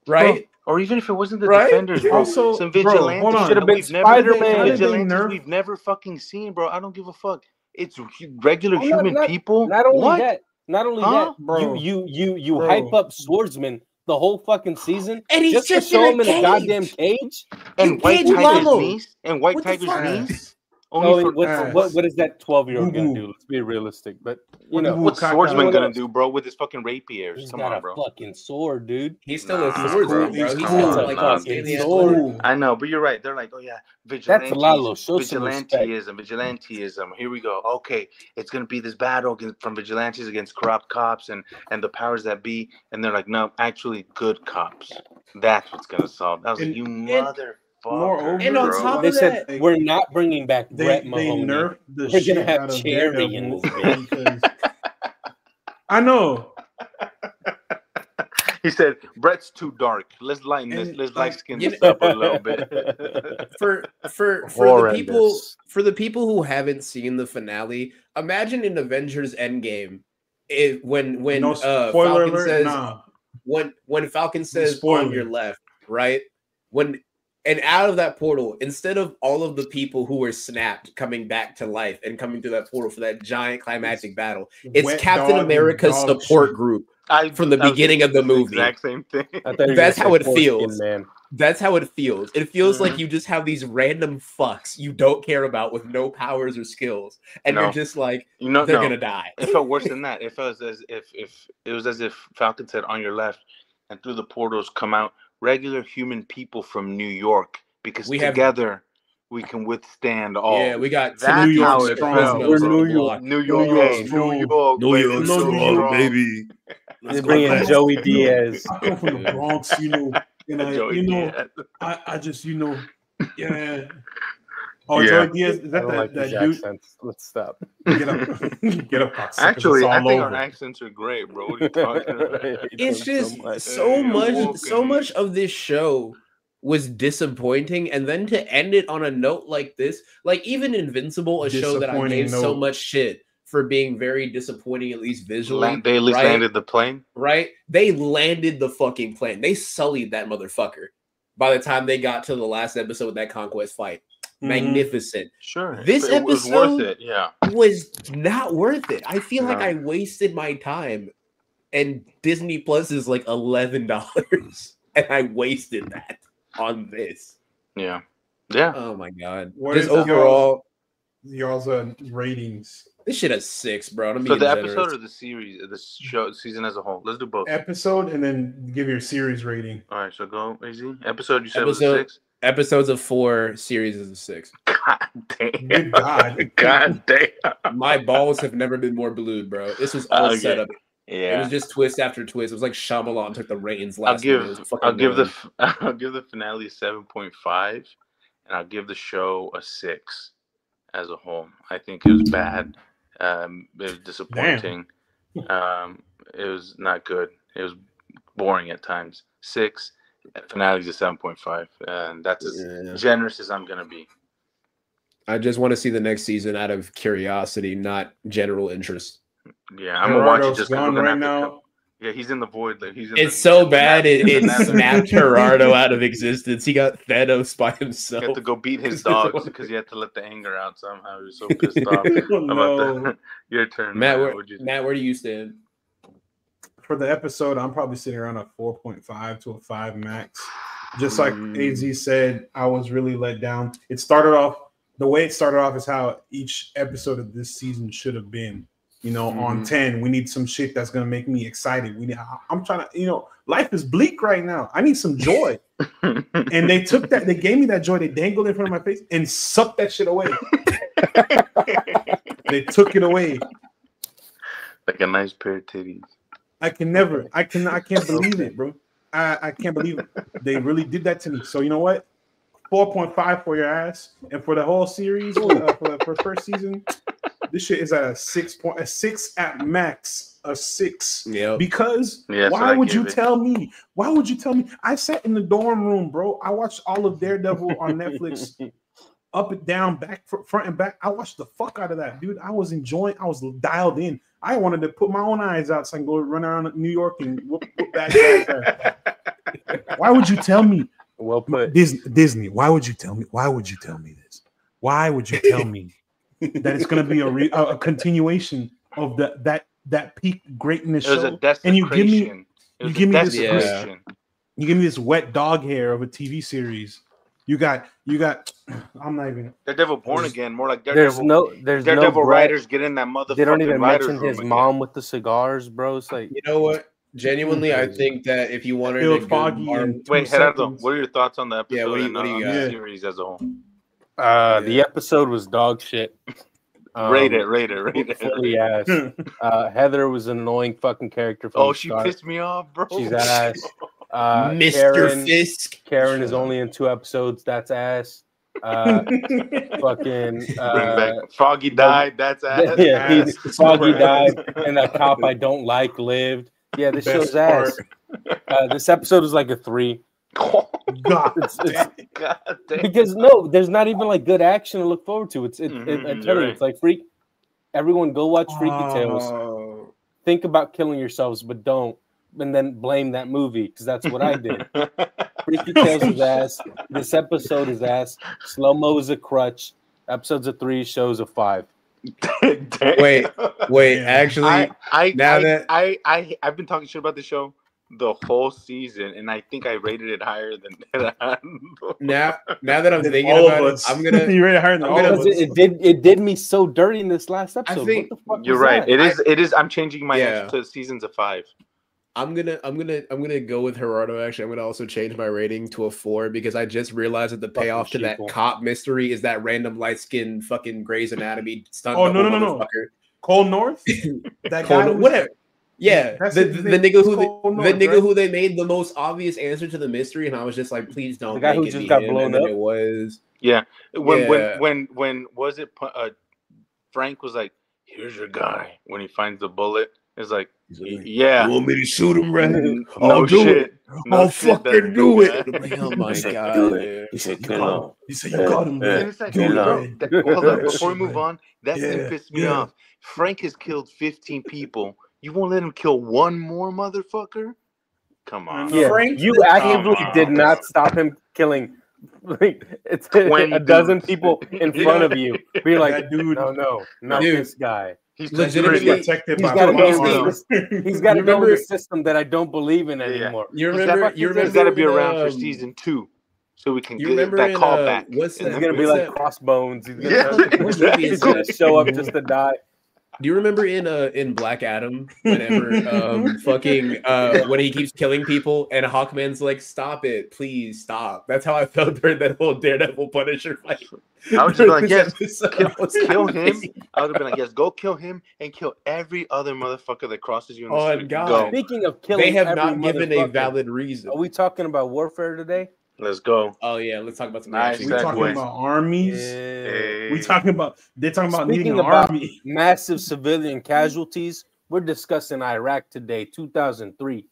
Right? Or even if it wasn't the Right? defenders, bro. Also, Some bro, vigilantes hold on. Should have been we've never Spider-Man. vigilantes we've never fucking seen, bro. I don't give a fuck. It's regular Well, human people. Not only What? that, Not only Huh? that, Bro. you Bro. hype up swordsman the whole fucking season, And he's just to just show in him in a cage. goddamn cage. And White can't Tiger's follow. niece. And White What the Tiger's fuck? niece. Oh, Only for ass. what is that 12-year-old gonna Boo-boo. do? Let's be realistic, but you What know, the what's Caca. Swordsman What gonna else? do, bro, with his fucking rapiers? He's Come got on, a bro. fucking sword, dude. He's still Nah, a He's swordsman, cool. bro. He's He's cool. still That's a like nah, fucking insanely sword. athletic. I know, but you're right. They're like, oh yeah, That's Lalo. Show some respect. vigilantism. Here we go. Okay, it's gonna be this battle from vigilantes against corrupt cops and the powers that be. And they're like, no, actually, good cops. That's what's gonna solve. I was like, And- you motherfucker. moreover, And on bro. top They of said that, we're not bringing back Brett they Mahoney. nerfed the We're shit gonna have out of Cherry in Daredevil this bitch. because I know. He said, Brett's too dark. Let's lighten this. And, Let's like, light skin you this up a little bit. for the Horrendous. people who haven't seen the finale, imagine in Avengers Endgame, when No spoiler Falcon alert. says Nah. when Falcon says Spoiler. on your left, right? And out of that portal, instead of all of the people who were snapped coming back to life and coming through that portal for that giant climactic battle, it's Wet Captain dog and America's dog support shit. group from the I was beginning of the thinking movie. Exact same thing. I thought you were That's gonna how say it foreskin, feels. man. That's how it feels. It feels like Mhm. you just have these random fucks you don't care about with no powers or skills, and No. you're just like, You know, they're no. gonna die. It felt worse than that. It felt as if it was as if Falcon said on your left, and through the portals come out regular human people from New York, because We have- together we can withstand all. Yeah, we got That's New York how it strong. felt. We're on New the York. block. New York, New York hey, strong. New York, New baby, York New strong, York. baby. They're bringing go. Joey Diaz. I come from the Bronx, you know, and Joey Diaz. I just, you know, yeah. Oh, Yeah. Joey Diaz, is I that don't like that these dude? accents. Let's stop. Get up, get up, Cox, 'cause Actually, it's I all think over. our accents are great, bro. What are you talking about? It's just Hey, so woken. much of this show was disappointing, and then to end it on a note like this, like even Invincible, a show that I Disappointing gave so note. much shit for being very disappointing, at least visually. They at least right? landed the plane. Right? They landed the fucking plane. They sullied that motherfucker by the time they got to the last episode with that Conquest fight. Mhm. Magnificent. Sure, This it was worth episode- it. Yeah, Was not worth it. I feel like No. I wasted my time, and Disney Plus is like $11, and I wasted that on this. yeah. Oh my god! What Just is y'all's- overall, Y'all's ratings. this shit has 6, bro. I'm For being the generous. episode or the series, the show season as a whole. Let's do both. Episode and then give your series rating. All right, so go easy. Episode you said was Episode- a 6. Episodes of 4, series is a 6. God damn. Good God. God damn. My balls have never been more blued, bro. This was all Okay. set up. It Yeah. was just twist after twist. It was like Shyamalan took the reins I'll last. give minute. It was fucking annoying. I'll give the finale a 7.5, and I'll give the show a 6 as a whole. I think it was bad. It was disappointing. It was not good. It was boring at times. 6. Finale's a 7.5, and that's as Yeah. generous as I'm gonna be. I just want to see the next season out of curiosity, not general interest. Yeah, I'm gonna watch it Gerardo's just 'cause gone we're gonna right have to now. come. Yeah, he's in the void. Like, he's in It's the, so bad it Nether. snapped Gerardo out of existence. He got Thanos by He himself. had to go beat his dogs because he had to let the anger out somehow. He was so pissed off. Oh, About no. the, your turn, Matt, Matt. where do you stand? For the episode, I'm probably sitting around a 4.5 to a 5 max. Just like AZ said, I was really let down. It started off the way it started off is how each episode of this season should have been. You know, on 10, we need some shit that's gonna make me excited. I'm trying to, you know, life is bleak right now. I need some joy. And they took that, they gave me that joy, they dangled it in front of my face and sucked that shit away. They took it away. Like a nice pair of titties. I can't believe it, bro. I can't believe it. They really did that to me. So you know what? 4.5 for your ass, and for the whole series, for the first season, this shit is at a 6 at max, a 6. Yep. Because Yeah, that's what why I would you give it. tell me? Why would you tell me? I sat in the dorm room, bro. I watched all of Daredevil on Netflix, up and down, front and back. I watched the fuck out of that, dude. I was enjoying. I was dialed in. I wanted to put my own eyes out so I can go run around New York and whoop that. Why would you tell me? Well put. Disney, why would you tell me? Why would you tell me this? Why would you tell me that it's going to be a continuation of that that peak greatness It was a show, desecration. and you give me It was give a me this desecration. you give me this wet dog hair of a TV series. You got. I'm not even. Daredevil Born Again, more like Daredevil. There's Daredevil no Brett. writers get in that motherfucking They don't even writers mention room his again. mom with the cigars, bro. It's like, You know what? Genuinely, I think that if you wanted Feel to foggy go and Wait, 2 Gerardo, seconds. what are your thoughts on the episode Yeah, what do you and got? the series as a whole? the episode was dog shit. Rate it. Fully ass. Heather was an annoying fucking character. From Oh, the she start. pissed me off, bro. She's ass. Mr. Fisk. Karen is only in 2 episodes. That's ass. Fucking Bring back Foggy died. That's ass. yeah, Foggy Super died, ass. and that cop I don't like lived. Yeah, this Best show's ass. This episode is like a 3. God, It's God damn. because no, there's not even like good action to look forward to. I tell you're you, right. it's like everyone go watch Freaky Tales. Oh. Think about killing yourselves, but don't, and then blame that movie because that's what I did. Freaky Tales is ass. This episode is ass. Slow mo is a crutch. Episodes of 3, shows of 5. Wait, Yeah. actually, I've been talking shit about the show the whole season, and I think I rated it higher than now that I'm thinking all about of it, us. I'm gonna You rated higher than all of Because us. it did me so dirty in this last episode. think what the fuck You're was right. that? It is. I'm changing my Yeah. answer to seasons of 5. I'm gonna go with Gerardo. Actually, I'm gonna also change my rating to a 4 because I just realized that the payoff to that sheeple. cop mystery is that random light skinned fucking Grey's Anatomy stunt Oh, double no. motherfucker. Cole North. That Cole- guy. who's- whatever. Yeah, That's the his the name. nigga who Cole the North, nigga right? who they made the most obvious answer to the mystery, and I was just like, please don't. The guy make who it just be got him, blown and then up? It was Yeah. When Yeah. was it? Frank was like, "Here's your guy." When he finds the bullet, it's like, yeah. want me to shoot him, right? No shit. No I'll shit, fucking that's do the it. guy. I'm like, oh my He said, god, "Do it." dude. He said, kill him. He said, "You got him, And man." it's like, Kill bro, him. hold up, before we move on, that Yeah, thing pissed me yeah. off. Frank has killed 15 people. You won't let him kill one more motherfucker? Come on. Yeah. Yeah, Frank- you actively Come on. did not stop him killing. It's 20 a dozen dudes. people in front of you. Be like, That dude. no, not Dude. this guy. He's Legitimately- pretty- protected He's by got to be in firearms. He's got to be in remember- the system that I don't believe in Yeah. anymore. You He's remember? gotta- You He's remember? got to be around for in, season 2 so we can You get remember that in, call back. what's And He's that- then gonna be what's like that- Crossbones. He's Yeah, gonna, exactly. he's gonna show up just to die. Do you remember in Black Adam whenever fucking when he keeps killing people and Hawkman's like, stop it, please stop. That's how I felt during that whole Daredevil Punisher fight. I was just like, yes, This kill, episode, I was kill like, him. I would have been like, yes, go kill him and kill every other motherfucker that crosses you in the Oh, street. God. Go. Speaking of killing, They have every not given a motherfucker, valid reason. Are we talking about warfare today? Let's go. Oh yeah, let's talk about some Nice, action. We talking Exactly. about armies. Hey. We talking about. They're talking about needing Speaking an about army. massive civilian casualties, we're discussing Iraq today, 2003.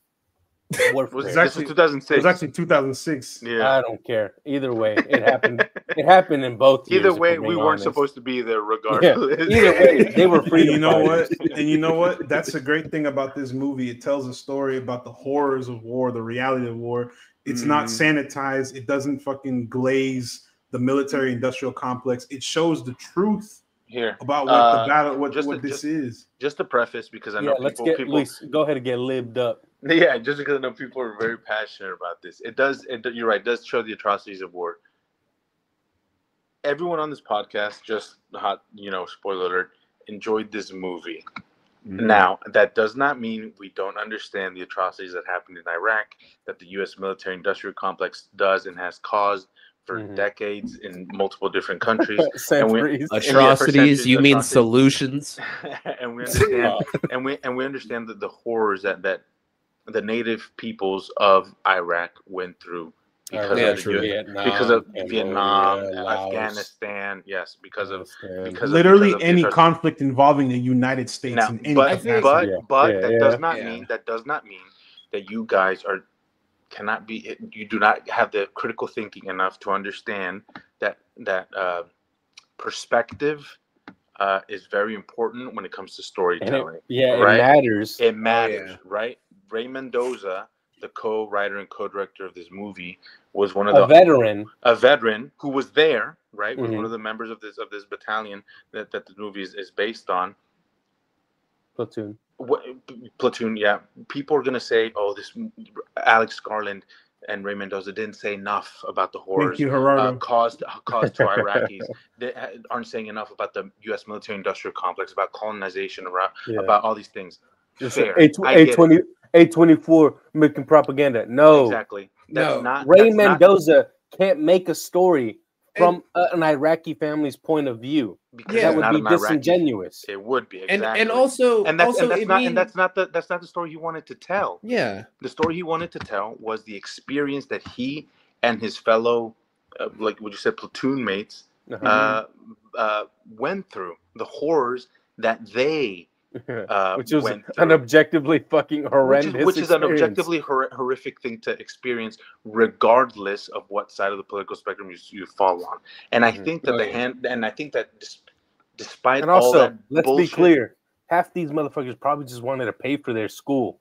Warfare. Was It's this actually- was It 2006? was actually 2006. Yeah. I don't care. Either way, it happened. It happened in both. Either years, if way, we're we being weren't honest. supposed to be there Yeah. regardless. Either way, they were free. And to you know fight. what? And you know what? That's a great thing about this movie. It tells a story about the horrors of war, the reality of war. It's not sanitized. It doesn't fucking glaze the military-industrial complex. It shows the truth Here, about what the battle, what just- this is. just to preface, because I Yeah, know let's people, get Luis. Go ahead and get libbed up. yeah, just because I know people are very passionate about this. It does. You're right. It does show the atrocities of war. Everyone on this podcast, just hot, spoiler alert, enjoyed this movie. Now, that does not mean we don't understand the atrocities that happened in Iraq, that the U.S. military-industrial complex does and has caused for decades in multiple different countries. Centuries. Atrocities, you mean atrocities. solutions? And we understand, and we understand that the horrors that the native peoples of Iraq went through because Yeah, of the true. because of Cambodia, Vietnam, Laos. Afghanistan. Yes, because of Literally because of any the- conflict involving the United States Now, in any but capacity. that does not Yeah. mean that you guys cannot be. You do not have the critical thinking enough to understand that perspective is very important when it comes to storytelling. right? It matters. It matters, yeah. right? Ray Mendoza, the co-writer and co-director of this movie, was one of A veteran. who was there, right? Was Mhm. one of the members of this battalion that the movie is based on. Platoon. Platoon, yeah. People are gonna say, "Oh, this Alex Garland and Ray Mendoza didn't say enough about the horrors Thank you, Gerardo. caused to Iraqis. They aren't saying enough about the U.S. military-industrial complex, about colonization, about all these things." Fair, I get it. A24 making propaganda. No, Exactly. That's No. not Ray that's not- Mendoza can't make a story from an Iraqi family's point of view. because Yeah. it's That would not be an Iraqi- disingenuous. It would be exactly. And also that's not the the story he wanted to tell. yeah. The story he wanted to tell was the experience that he and his fellow, like what you said, platoon mates, went through, the horrors that they Which was went an through. objectively fucking horrendous Which is an experience. objectively horrific thing to experience, regardless of what side of the political spectrum you fall on. And I think that I think that despite And all also, that let's bullshit, be clear, half these motherfuckers probably just wanted to pay for their school.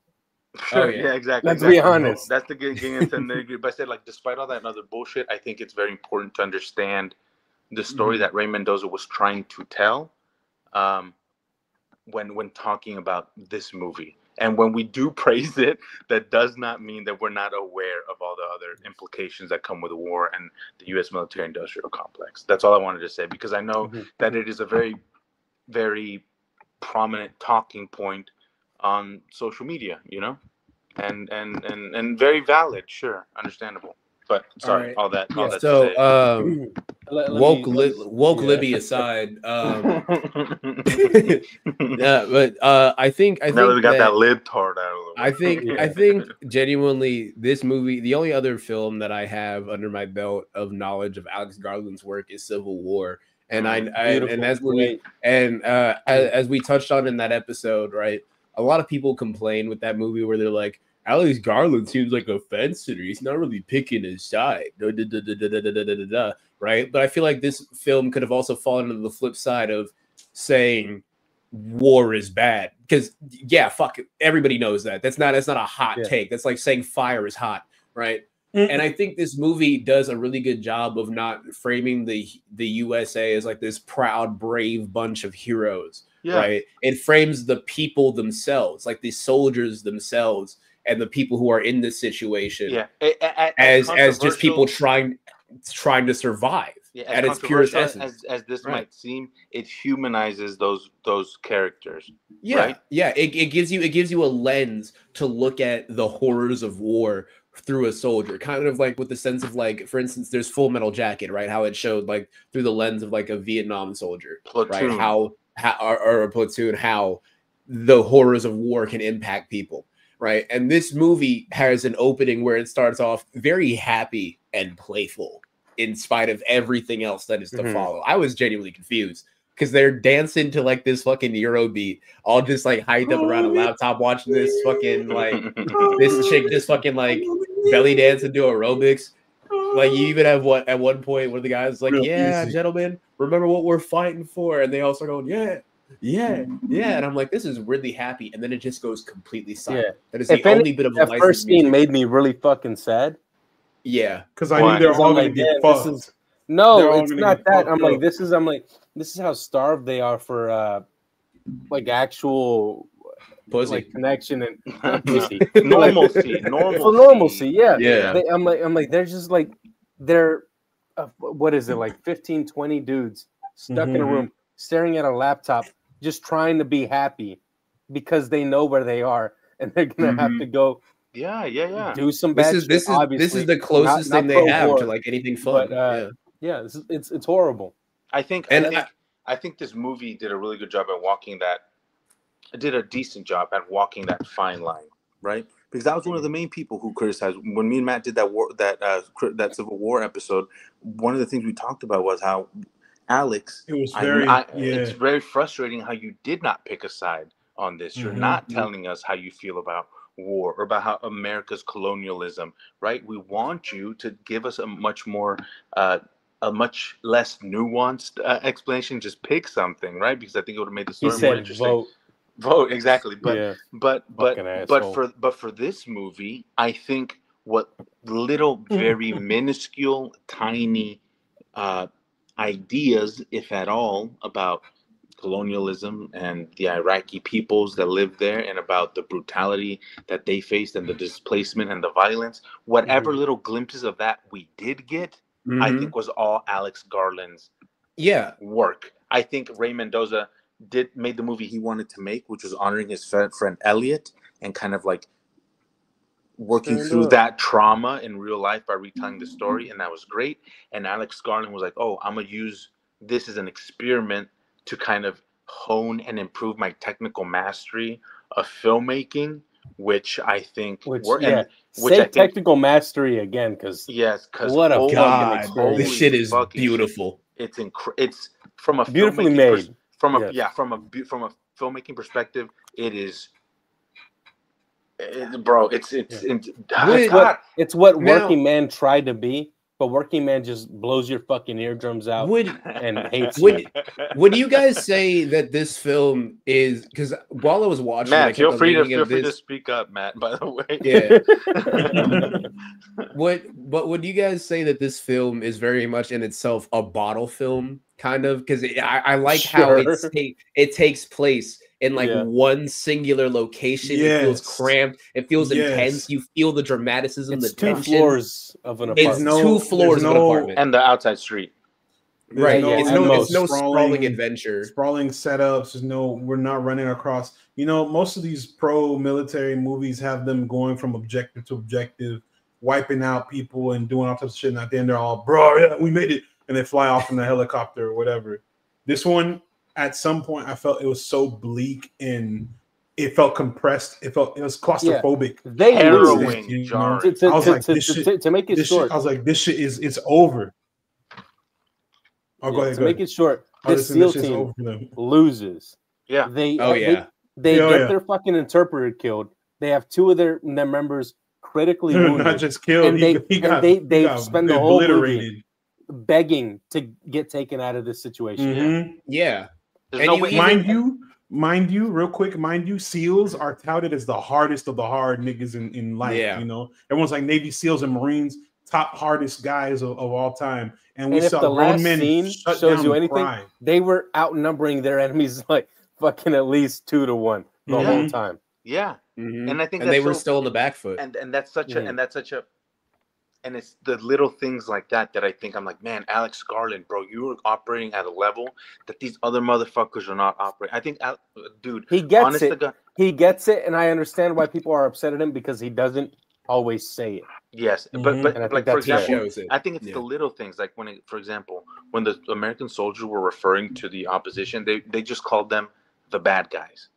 Sure, Oh, yeah. yeah, exactly. Let's be honest. That's the getting into nitty-gritty. But I said, like, despite all that other bullshit, I think it's very important to understand the story that Ray Mendoza was trying to tell when talking about this movie. And when we do praise it, that does not mean that we're not aware of all the other implications that come with the war and the U.S. military-industrial complex. That's all I wanted to say, because I know that it is a very, very prominent talking point on social media, you know, and very valid, sure, understandable. But sorry, right. all that. So woke Libby aside, yeah, but I think now that we got that libtard out of the way. I think genuinely this movie, the only other film that I have under my belt of knowledge of Alex Garland's work is Civil War. And as we touched on in that episode, right? A lot of people complain with that movie where they're like, Alex Garland seems like a fence sitter. He's not really picking his side, right? But I feel like this film could have also fallen into the flip side of saying war is bad, because yeah, fuck it, everybody knows that. That's not a hot take. That's like saying fire is hot, right? And I think this movie does a really good job of not framing the USA as like this proud, brave bunch of heroes, right? It frames the people themselves, like the soldiers themselves, and the people who are in this situation, as just people trying to survive at its purest essence. As this might seem, it humanizes those characters. Yeah, right? Yeah. It gives you a lens to look at the horrors of war through a soldier, kind of like with the sense of like, for instance, there's Full Metal Jacket, right? How it showed like through the lens of like a Vietnam soldier, platoon. Right? How or a platoon, how the horrors of war can impact people, right? And this movie has an opening where it starts off very happy and playful, in spite of everything else that is to follow. I was genuinely confused because they're dancing to like this fucking Euro beat, all just like hyped up around a laptop, watching this fucking like this chick just fucking like belly dance and do aerobics. Like you even have at one point where the guy's like, "Yeah, gentlemen, remember what we're fighting for," and they all start going, "Yeah," and I'm like, "This is really happy," and then it just goes completely silent. Yeah. That is the only bit of that first scene made me really fucking sad. Yeah, because I knew they were all going to get fucked. No, it's not that. I'm like, this is how starved they are for like actual pussy, like connection and pussy. normalcy. Yeah. I'm like, they're just like what is it, like 15, 20 dudes stuck in a room staring at a laptop, just trying to be happy because they know where they are and they're gonna have to go. Do some bad shit. This is the closest thing they have to like anything fun. But, it's horrible. I think this movie did a really good job at walking that. It did a decent job at walking that fine line, right? Because that was one of the main people who criticized when me and Matt did that Civil War episode. One of the things we talked about was how Alex. It's very frustrating how you did not pick a side on this. You're not telling us how you feel about war or about how America's colonialism, right? We want you to give us a much more a much less nuanced explanation. Just pick something, right? Because I think it would have made the story more interesting. Vote exactly. But for this movie, I think what little very minuscule tiny ideas, if at all, about colonialism and the Iraqi peoples that live there, and about the brutality that they faced and the displacement and the violence. Whatever little glimpses of that we did get, I think was all Alex Garland's work. I think Ray Mendoza made the movie he wanted to make, which was honoring his friend Elliot and kind of like working through that trauma in real life by retelling the story, and that was great. And Alex Garland was like, "Oh, I'm gonna use this as an experiment to kind of hone and improve my technical mastery of filmmaking," which I think technical mastery again, because what a God, this shit is beautiful. It's from a beautifully made. From a filmmaking perspective, it is. Bro, it's what Working Man tried to be, but Working Man just blows your fucking eardrums out and hates you. Would you guys say that this film is, because while I was watching, Matt, feel free to speak up, Matt, by the way. Would you guys say that this film is very much in itself a bottle film, kind of? Because I like how it takes place in like one singular location. It feels cramped. It feels intense. You feel the dramaticism. It's the 2 floors of an apartment. It's 2 floors of an apartment. And the outside street. It's no sprawling adventure. Sprawling setups. We're not running across. Most of these pro-military movies have them going from objective to objective, wiping out people and doing all types of shit. And at the end, they're all, bro, yeah, we made it. And they fly off in the helicopter or whatever. This one, at some point, I felt it was so bleak and it felt compressed. It was claustrophobic. They harrowing. To make it short, I was like, this shit is over. Oh, go ahead. To make it short, this SEAL team loses. Yeah. They get their fucking interpreter killed. They have 2 of their members critically wounded. Not just killed. And they spend the whole movie begging to get taken out of this situation. Mind you, real quick, SEALs are touted as the hardest of the hard niggas in life. Everyone's like Navy SEALs and Marines, top hardest guys of all time. And we saw grown men shows you anything. Crying. They were outnumbering their enemies like fucking at least 2 to 1 the whole time. Yeah, and I think they were still in the back foot. And that's such and it's the little things like that I think I'm like, man, Alex Garland, bro, you were operating at a level that these other motherfuckers are not operating. I think, dude, he gets it. He gets it, and I understand why people are upset at him because he doesn't always say it. Yes, but like for example, I think it's the little things, like for example, when the American soldiers were referring to the opposition, they just called them the bad guys.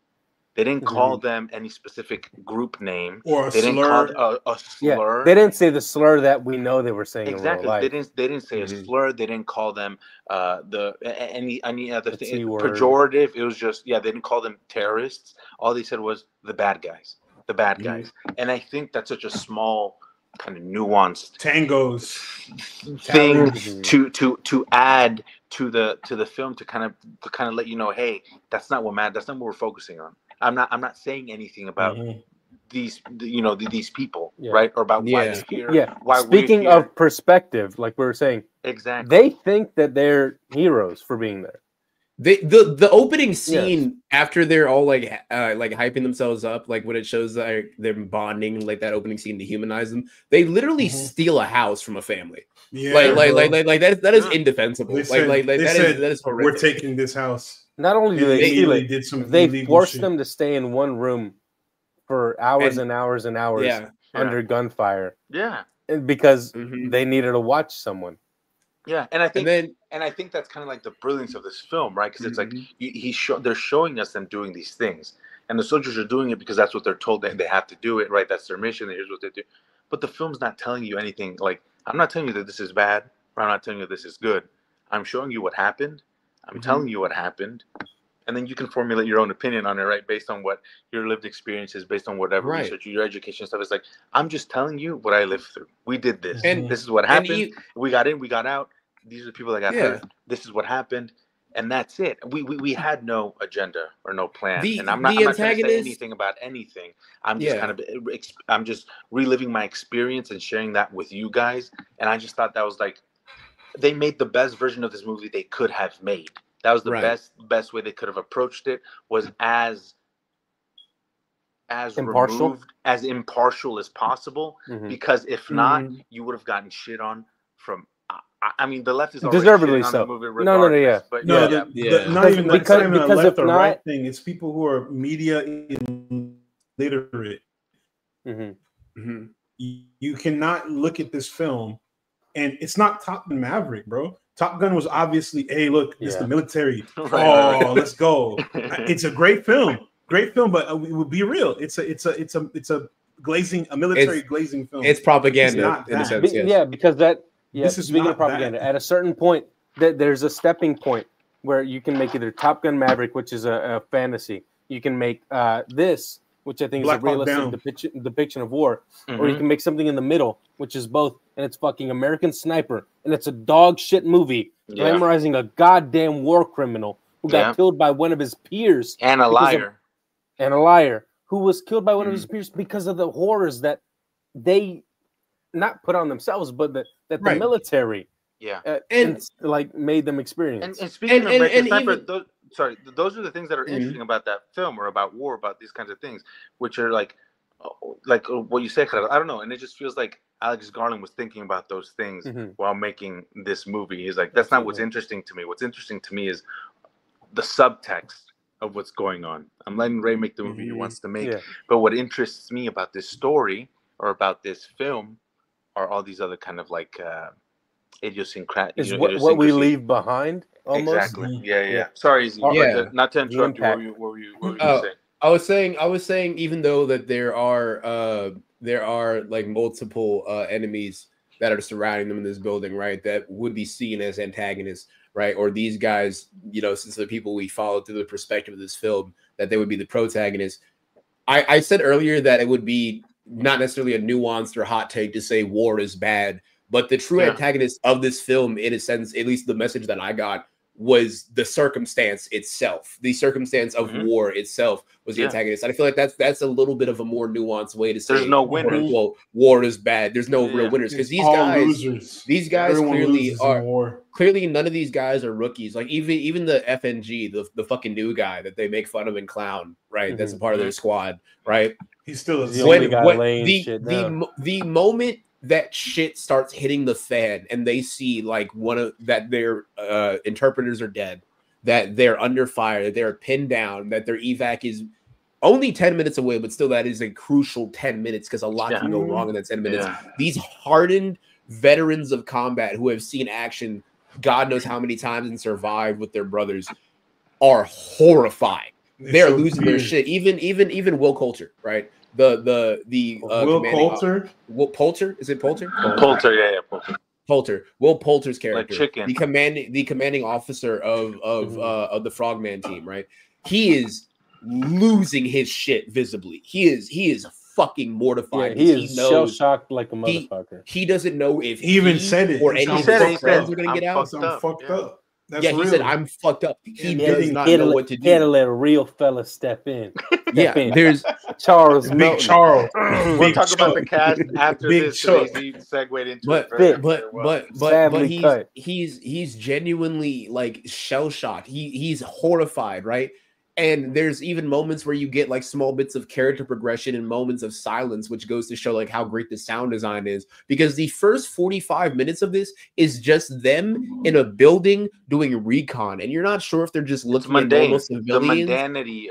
They didn't call them any specific group name or they slur. Didn't call a slur. Yeah, they didn't say the slur that we know they were saying. Exactly. In real life. They didn't say a slur. They didn't call them any other thing pejorative. It was just they didn't call them terrorists. All they said was the bad guys. The bad guys. And I think that's such a small kind of nuanced tangos thing to add to the film to kind of let you know, hey, that's not what we're focusing on. I'm not saying anything about these people, right? Or about why they're here. Yeah. Speaking of perspective, like we were saying, exactly, they think that they're heroes for being there. The opening scene after they're all like hyping themselves up, like when it shows like them bonding, like that opening scene to humanize them, they literally steal a house from a family. Yeah, like that is indefensible. That is horrific. We're taking this house. Not only do they steal it, they forced them to stay in one room for hours and hours and hours under gunfire. Yeah, because they needed to watch someone. Yeah, and I think that's kind of like the brilliance of this film, right? Because it's like they're showing us them doing these things, and the soldiers are doing it because that's what they're told that they have to do it, right? That's their mission. Here's what they do. But the film's not telling you anything. Like, I'm not telling you that this is bad, or I'm not telling you this is good. I'm showing you what happened. I'm telling you what happened, and then you can formulate your own opinion on it, right? Based on what your lived experience is, based on whatever research, your education stuff. It's like, I'm just telling you what I lived through. We did this, and this is what happened. We got in, we got out. These are the people that got hurt. This is what happened, and that's it. We had no agenda or no plan, and I'm not trying to say anything about anything. I'm just I'm just reliving my experience and sharing that with you guys. And I just thought that was like, they made the best version of this movie they could have made. That was the Right. best way they could have approached it, was as Impartial? removed, as impartial as possible. Mhm. Because if not, you would have gotten shit on from. I mean, the left is already Deservedly shitting on so. the movie No, regardless. yeah. But No, yeah, Yeah. not even Because- it's not even a because left if or not- right thing. It's people who are media illiterate. Mhm. Mhm. You cannot look at this film, and it's not Top Gun Maverick, bro. Top Gun was obviously, hey, look, this is the military. Right. Let's go. It's a great film, but we will be real. It's a military glazing film. It's propaganda not in a that. sense. Yes. Yeah, because that. Yeah, This is speaking not of propaganda, that. at a certain point, there's a stepping point where you can make either Top Gun Maverick, which is a fantasy. You can make this, which I think Black is a Hawk realistic Down. depiction of war, or you can make something in the middle, which is both, and it's fucking American Sniper, and it's a dog shit movie glamorizing a goddamn war criminal who got killed by one of his peers and a liar. and a liar who was killed by one of his peers because of the horrors that they not put on themselves, but that the military and like made them experience. And speaking of American Sniper, even, those are the things that are interesting about that film, or about war, about these kinds of things, which are like what you said. I don't know, and it just feels like Alex Garland was thinking about those things while making this movie. He's like, that's not what's interesting to me. What's interesting to me is the subtext of what's going on. I'm letting Ray make the movie he wants to make, but what interests me about this story or about this film are all these other kind of like idiosyncratic. Is what we leave behind. Almost. Exactly. Yeah. Sorry, Izzy, not to interrupt you. What were you saying? I was saying, even though that there are like multiple enemies that are surrounding them in this building, right? That would be seen as antagonists, right? Or these guys, since the people we follow through the perspective of this film, that they would be the protagonists. I said earlier that it would be not necessarily a nuanced or hot take to say war is bad, but the true antagonist of this film, in a sense, at least the message that I got, was the circumstance itself. The circumstance of war itself was the antagonist. And I feel like that's a little bit of a more nuanced way to say there's no winners. Well, war is bad. There's no real winners, because these guys clearly none of these guys are rookies. Like even the FNG, the fucking new guy that they make fun of and clown, right? That's a part of their squad, right? He's still the moment that shit starts hitting the fan and they see like that their interpreters are dead, that they're under fire, that they're pinned down, that their evac is only 10 minutes away, but still that is a crucial 10 minutes because a lot can go wrong in that 10 minutes. These hardened veterans of combat who have seen action God knows how many times and survived with their brothers are horrified. They're losing their shit. Even Will Coulter, right? The Will Coulter? Will Poulter? Is it Poulter? Poulter, yeah, Poulter. Poulter. Will Poulter's character, Like chicken. the commanding officer of the Frogman team, right? He is losing his shit visibly. He is fucking mortified. He is shell shocked like a motherfucker. He doesn't know if he even said it. Or any of his friends are gonna get out. I'm fucked up. He said, "I'm fucked up." He does not know what to do. He had to let a real fella step in. There's Charles, Big Charles. We'll talk about the cast after this. He segued into but he's genuinely like shell shocked. He's horrified, right? And there's even moments where you get like small bits of character progression and moments of silence, which goes to show like how great the sound design is. Because the first 45 minutes of this is just them in a building doing recon, and you're not sure if they're just looking at normal civilians. The mundanity.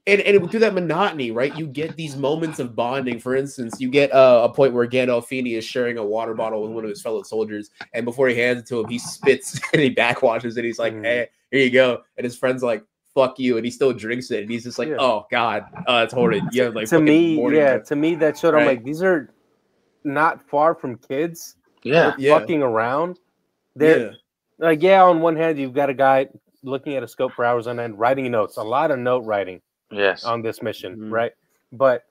And through that monotony, right? You get these moments of bonding. For instance, you get a point where Gandolfini is sharing a water bottle with one of his fellow soldiers, and before he hands it to him, he spits and he backwashes it. He's like, "Hey, here you go." And his friend's like, "Fuck you," and he still drinks it, and he's just like, "Oh God, it's horrid." Yeah, like to me, that showed. I'm like, these are not far from kids. Fucking around. They're like, on one hand, you've got a guy looking at a scope for hours on end, writing notes, a lot of note writing. On this mission, right? But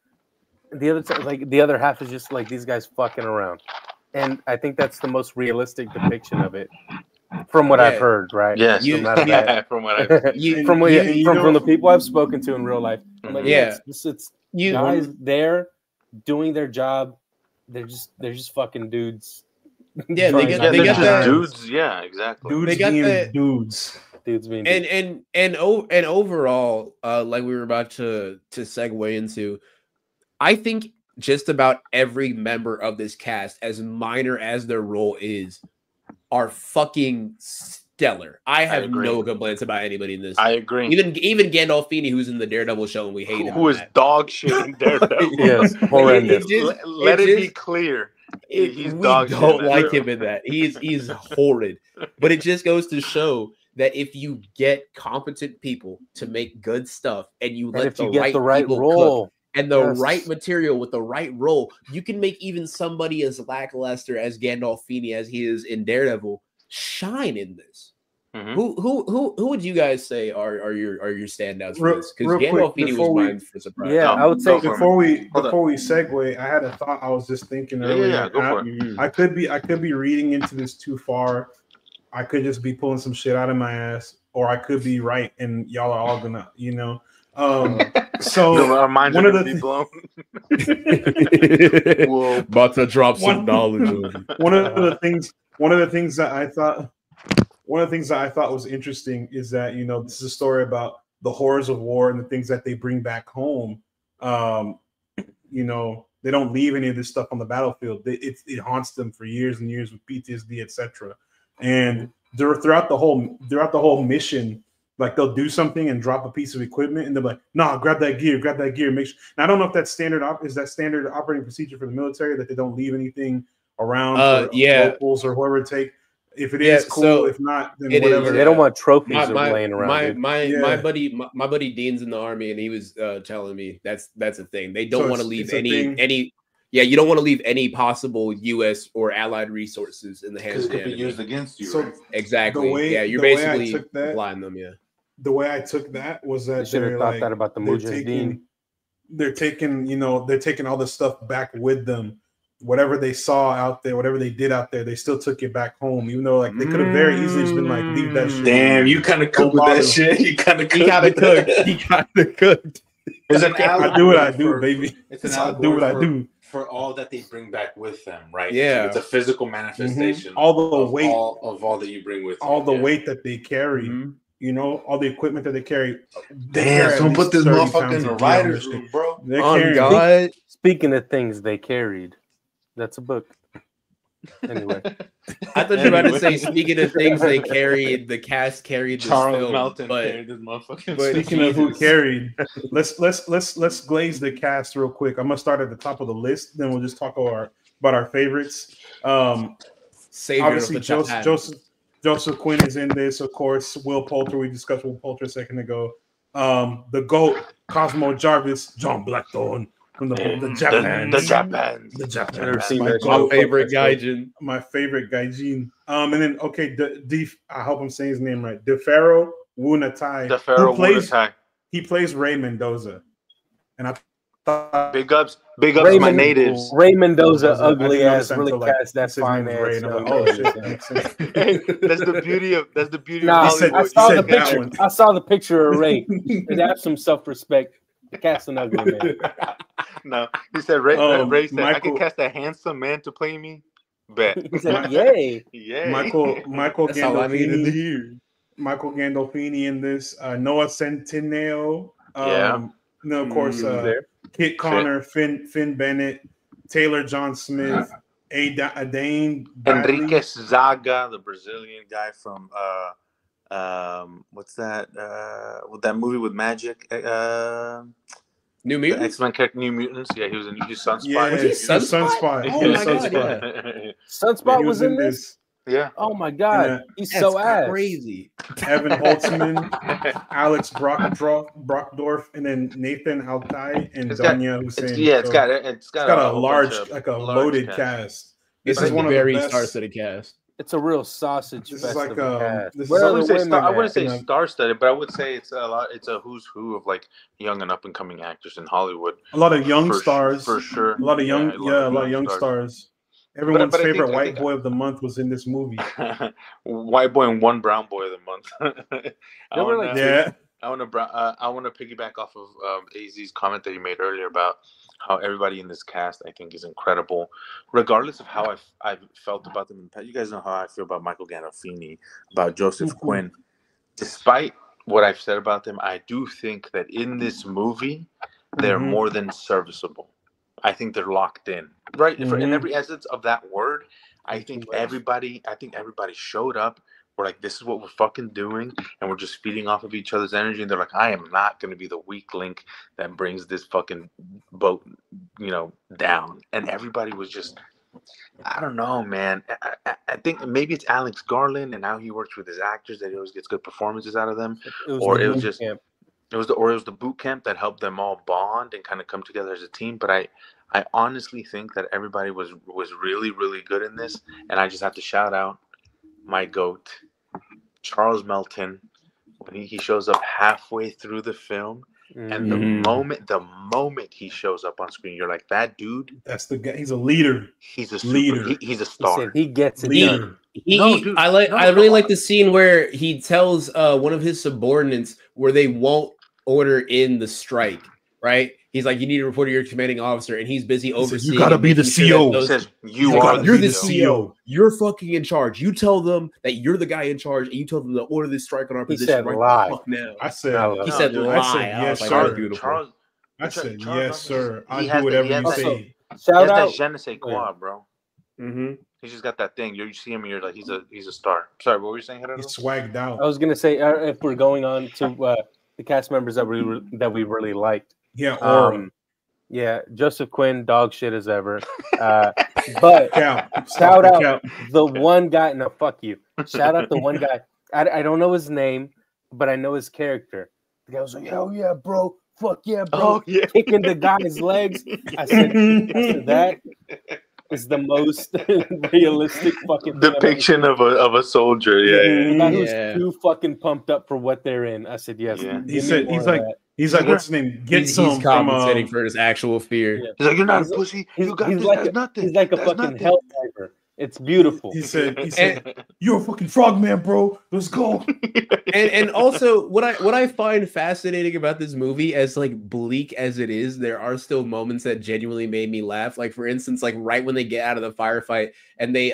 the other half is just like these guys fucking around, and I think that's the most realistic depiction of it, from what I've heard, right? Yes, from what I've from the people I've spoken to in real life. I'm like, it's guys there doing their job. They're just fucking dudes Yeah, they get Yeah, they they're got just that dudes. Yeah, exactly. Dudes They got being that- dudes. dudes being and overall, like we were about to segue into, I think just about every member of this cast, as minor as their role is, are fucking stellar. I have agree. no complaints about anybody in this. I agree. Even Gandolfini, who's in the Daredevil show, and we hate him. Who is dog shit in Daredevil? yes, horrendous. Let it be clear. He's we dog shit. don't in that like show. him in that. He's horrid. But it just goes to show that if you get competent people to make good stuff, and you And let if the you get right the right people role, cook, and the yes. right material with the right role, you can make even somebody as lackluster as Gandolfini as he is in Daredevil shine in this. Mhm. Who would you guys say are your standouts for Real- this? Because real quick, Gandolfini was before we- mine for surprise. yeah, I would say Go for it. Before we Hold on. segue, I had a thought I was just thinking Yeah, earlier. yeah, go for and it. Mhm. I could be reading into this too far. I could just be pulling some shit out of my ass, or I could be right, and y'all are all gonna, So Our minds one are of gonna the be blown. Whoa. About to drop some One- knowledge on you. one of the things that I thought was interesting is that this is a story about the horrors of war and the things that they bring back home. They don't leave any of this stuff on the battlefield. It haunts them for years and years with PTSD, etc. And throughout the whole mission, like they'll do something and drop a piece of equipment, and they're like, "Nah, grab that gear, Make sure." And I don't know if that's standard operating procedure for the military, that they don't leave anything around for locals or whoever it take. If it is, cool. so If not, then it is, whatever. they don't want trophies my laying around. my dude. Yeah. my buddy Dean's in the army, and he was telling me that's a thing. They don't So want to it's leave a thing. any. Yeah, you don't want to leave any possible U.S. or allied resources in the hands Because of it the could be enemy. used against you. So right? Exactly. the way- yeah, you're the way I basically took that- applying them. Yeah. The way I took that was You that should have they're thought like, that about the they're Mujahideen. they're taking all the stuff back with them. Whatever they saw out there, whatever they did out there, they still took it back home. Even though like they could have very easily just been like, leave that shit. Damn, you kind of cooked with that shit. You kind of He kind of cooked. He kind of cooked. It's an I do what I do, allegory baby. It's an I do what I allegory do. for all that they bring back with them, right? Yeah. It's a physical manifestation. All the of weight, of all that you bring with all you. the Yeah. weight that they carry. Mhm. All the equipment that they carry. They Damn, carry at someone put least this 30 motherfucker pounds in the of gear on writer's this shit. room, bro. They're On carrying- God. Speaking of things they carried, that's a book. Anyway, I thought you were about to say, speaking of things they carried, the cast carried this Charles film, Melton but carried this motherfucker. but Speaking of who Jesus. carried, let's glaze the cast real quick. I'm gonna start at the top of the list, then we'll just talk about our favorites. Savior Obviously, of the Joseph Quinn is in this, of course. Will Poulter, we discussed Will Poulter a second ago. The GOAT, Cosmo Jarvis, John Blackthorne from the Japans. The Japans. The Japans. I've never seen My that my GOAT. favorite gaijin. My favorite gaijin. And then I hope I'm saying his name right. DeFaro Wunatai. The Pharaoh plays Wunatai. he plays Ray Mendoza. And I thought Big ups to my natives. Ray Mendoza, I didn't ugly know ass, this really until, like, cast that his name fine was Ray, ass. and I'm like, oh shit, that makes sense. Hey, that's the beauty of Nah, said- I Hollywood. saw you the said that picture. one. I saw the picture of Ray. And have some self-respect. Cast an ugly man. No, he said Ray said I Michael- can cast a handsome man to play me. Bet. He said, "Yay!" Yeah. Michael That's all I needed to Gandolfini. hear. Michael Gandolfini in this. Noah Centineo. Yeah. No, of course, there. Kit Connor, Finn Bennett, Taylor John Smith, Adane Bradley. Enriquez Zaga, the Brazilian guy from what's that? With that movie with magic, New the Mutants? X-Men character, New Mutants. Yeah, he was in Sunspot. Yeah, Was he he's Sunspot? Sunspot. Oh He was my God, Sunspot. yeah. Sunspot He was in this. Yeah. Oh my god, Yeah. he's That's so ass. crazy. Evan Holtzman, Alex Brockdorf, and then Nathan Altai and It's got- Donya Hussein. It's So got it's got a whole large, bunch of like a large loaded cast. cast. This This is is one of the very best- star-studded cast. It's a real sausage This fest is like of a cast. this is Where I are wouldn't the say women I wouldn't at? say star-studded, but I would say it's a lot. It's a who's who of like young and up-and-coming actors in Hollywood. a lot of young For stars, sure. a lot of young, Yeah, a lot of young stars. Everyone's but I think- favorite I white think- boy of the month was in this movie. White boy and one brown boy of the month. There were, like, Yeah, I want to piggyback off of AZ's comment that he made earlier about how everybody in this cast I think is incredible, regardless of how I've felt about them in the past. You guys know how I feel about Michael Gandolfini, about Joseph Quinn. Despite what I've said about them, I do think that in this movie they're more than serviceable. I think they're locked in, right? In every essence of that word. I think everybody showed up. We're like, this is what we're fucking doing, and we're just feeding off of each other's energy. And they're like, I am not going to be the weak link that brings this fucking boat, down. And everybody was just, I don't know, man. I think maybe it's Alex Garland and how he works with his actors that he always gets good performances out of them, it was the boot camp that helped them all bond and kind of come together as a team. But I honestly think that everybody was really, really good in this, and I just have to shout out my GOAT, Charles Melton, when he shows up halfway through the film, and the moment he shows up on screen, you're like, that dude. That's the guy. He's a leader. He's a leader. He's a star. He gets it. Leader. I really like the scene where he tells one of his subordinates where they won't order in the strike. Right? He's like, you need to report to your commanding officer, and he's busy overseeing. You gotta be the CO. He says, you're the CO. You're fucking in charge. You tell them that you're the guy in charge, and you tell them to order this strike on our position. Said lie. Now. I said, he said lie. I said, yes, sir. Charles, I said, yes, sir. I'll do whatever you say. Shout out, that je ne sais quoi, bro. He's just got that thing. You see him, and you're like, he's a star. Sorry, what were you saying, Gerardo? He's swagged out. I was gonna say, if we're going on to the cast members that we really liked. Yeah, yeah, Joseph Quinn, dog shit as ever. But shout out the one guy. No, fuck you. Shout out the one guy. I don't know his name, but I know his character. The guy was like, hell yeah, bro. Fuck yeah, bro. Oh, yeah. Kicking the guy's legs. I said that is the most realistic fucking depiction of a soldier. Yeah. The guy who's too fucking pumped up for what they're in. I said, yes. Yeah. He's like, what's his name? He's compensating for his actual fear. Yeah. He's like, you're not a pussy. You got this. That's nothing. He's like a fucking hell diver. It's beautiful. He said, you're a fucking frogman, bro. Let's go. and also, what I find fascinating about this movie, as like bleak as it is, there are still moments that genuinely made me laugh. Like, for instance, like right when they get out of the firefight and they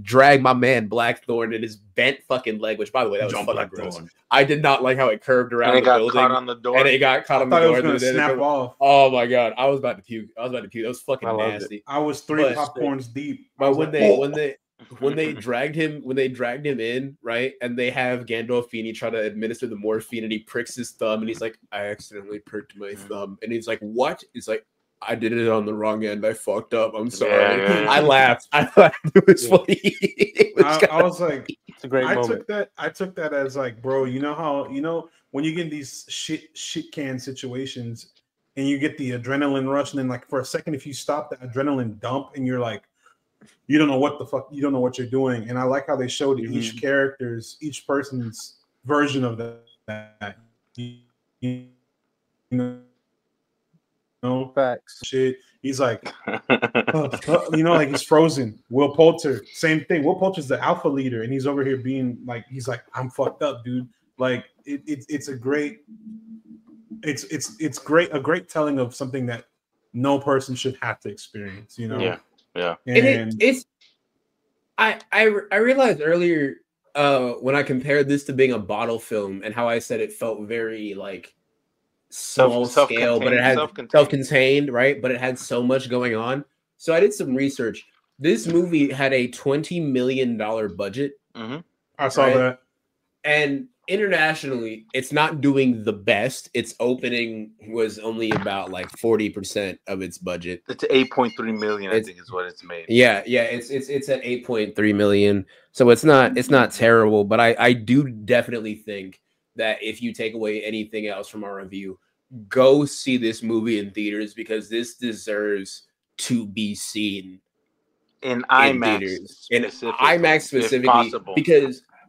drag my man Blackthorn in his bent fucking leg, which, by the way, that was fucking gross. I did not like how it curved around the building. Caught on the door. And it got caught on the door. It was gonna snap off. Oh my god, I was about to puke. That was fucking nasty. I was three popcorns deep. But when they dragged him in, right, and they have Gandolfini try to administer the morphine, and he pricks his thumb, and he's like, I accidentally pricked my thumb, and he's like, what? He's like, I did it on the wrong end. I fucked up. I'm sorry. Yeah. I laughed. It was funny. I was like, it's a great moment. I took that as like, bro, you know how, when you get in these shit can situations and you get the adrenaline rush, and then like for a second, if you stop the adrenaline dump and you're like, you don't know what the fuck, you don't know what you're doing. And I like how they showed each person's version of that. Facts. Shit. He's like, like he's frozen. Will Poulter, same thing. Will Poulter's the alpha leader, and he's over here being like, he's like, I'm fucked up, dude. Like it's a great telling of something that no person should have to experience. Yeah. And I realized earlier when I compared this to being a bottle film and how I said it felt very like small scale, but it had self-contained, right? But it had so much going on. So I did some research. This movie had a $20 million budget. I saw that. And internationally, it's not doing the best. Its opening was only about like 40% of its budget. It's 8.3 million, I think is what it's made. Yeah, it's at 8.3 million. So it's not terrible, but I do definitely think that if you take away anything else from our review, go see this movie in theaters, because this deserves to be seen in IMAX theaters. In IMAX specifically,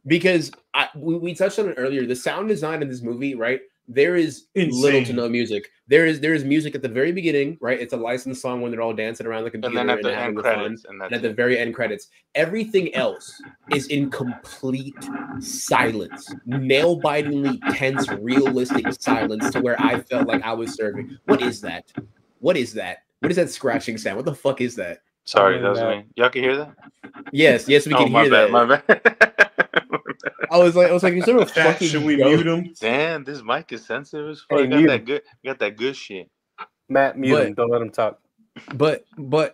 because we touched on it earlier. The sound design in this movie, right? there is little to Insane. no music. There is music at the very beginning, right? It's a licensed song when they're all dancing around the computer And then at the having end the fun. credits, and And at the very end credits, everything else is in complete silence, nail-bitingly tense, realistic silence, to where I felt like I was serving. What is that? What is that? What is that scratching sound? What the fuck is that? Sorry, that was me. Y'all can hear that? Yes, we can my hear bad, that. My bad. I was like, is there a Chat, fucking should we ghost? mute him? Damn, this mic is sensitive as fuck. Hey, got mute that him. good. Got that good shit. Matt, mute But- him. Don't let him talk. But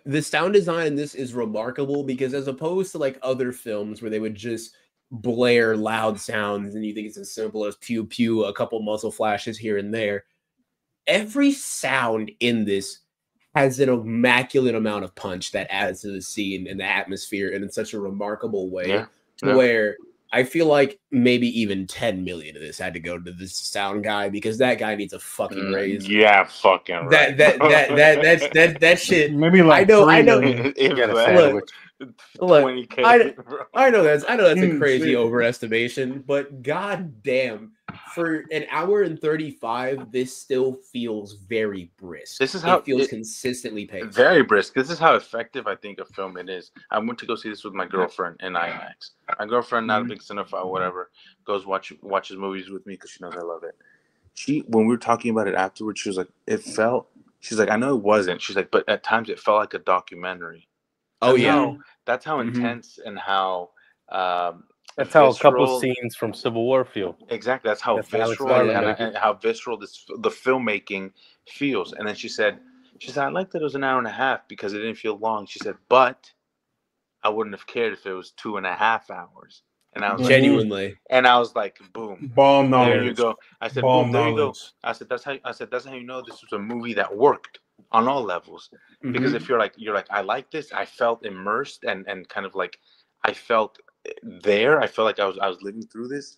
the sound design in this is remarkable because as opposed to like other films where they would just blare loud sounds and you think it's as simple as pew pew, a couple muzzle flashes here and there, every sound in this has an immaculate amount of punch that adds to the scene and the atmosphere and in such a remarkable way Yeah. where I feel like maybe even 10 million of this had to go to this sound guy because that guy needs a fucking raise. Yeah, fucking right. That shit. Maybe like I know. 3 million. If Get a that- sandwich. Look, 20K, bro. I know that's a crazy Shit. overestimation, but god damn, for an hour and 35, this still feels very brisk. This is how it feels it- consistently paced. Very brisk. This is how effective I think a film it is. I went to go see this with my girlfriend in IMAX. My girlfriend, not a big cinephile, whatever, watches movies with me because she knows I love it. When we were talking about it afterwards, she was like, she's like, I know it wasn't. She's like, but at times it felt like a documentary. Oh yeah. That's how Mhm. intense and how That's how a couple visceral- scenes from Civil War feel. Exactly. That's how That's Alex visceral Garland, and how visceral the filmmaking feels. And then she said, I liked that it was an hour and a half because it didn't feel long. She said, but I wouldn't have cared if it was 2.5 hours. And I was like, Genuinely. and I was like, boom, Ball there you knowledge. go. I said, Ball boom, there you go. knowledge. I said, that's how you know this was a movie that worked on all levels. Because if you're like, I like this, I felt immersed and kind of like I felt there. I felt like I was living through this.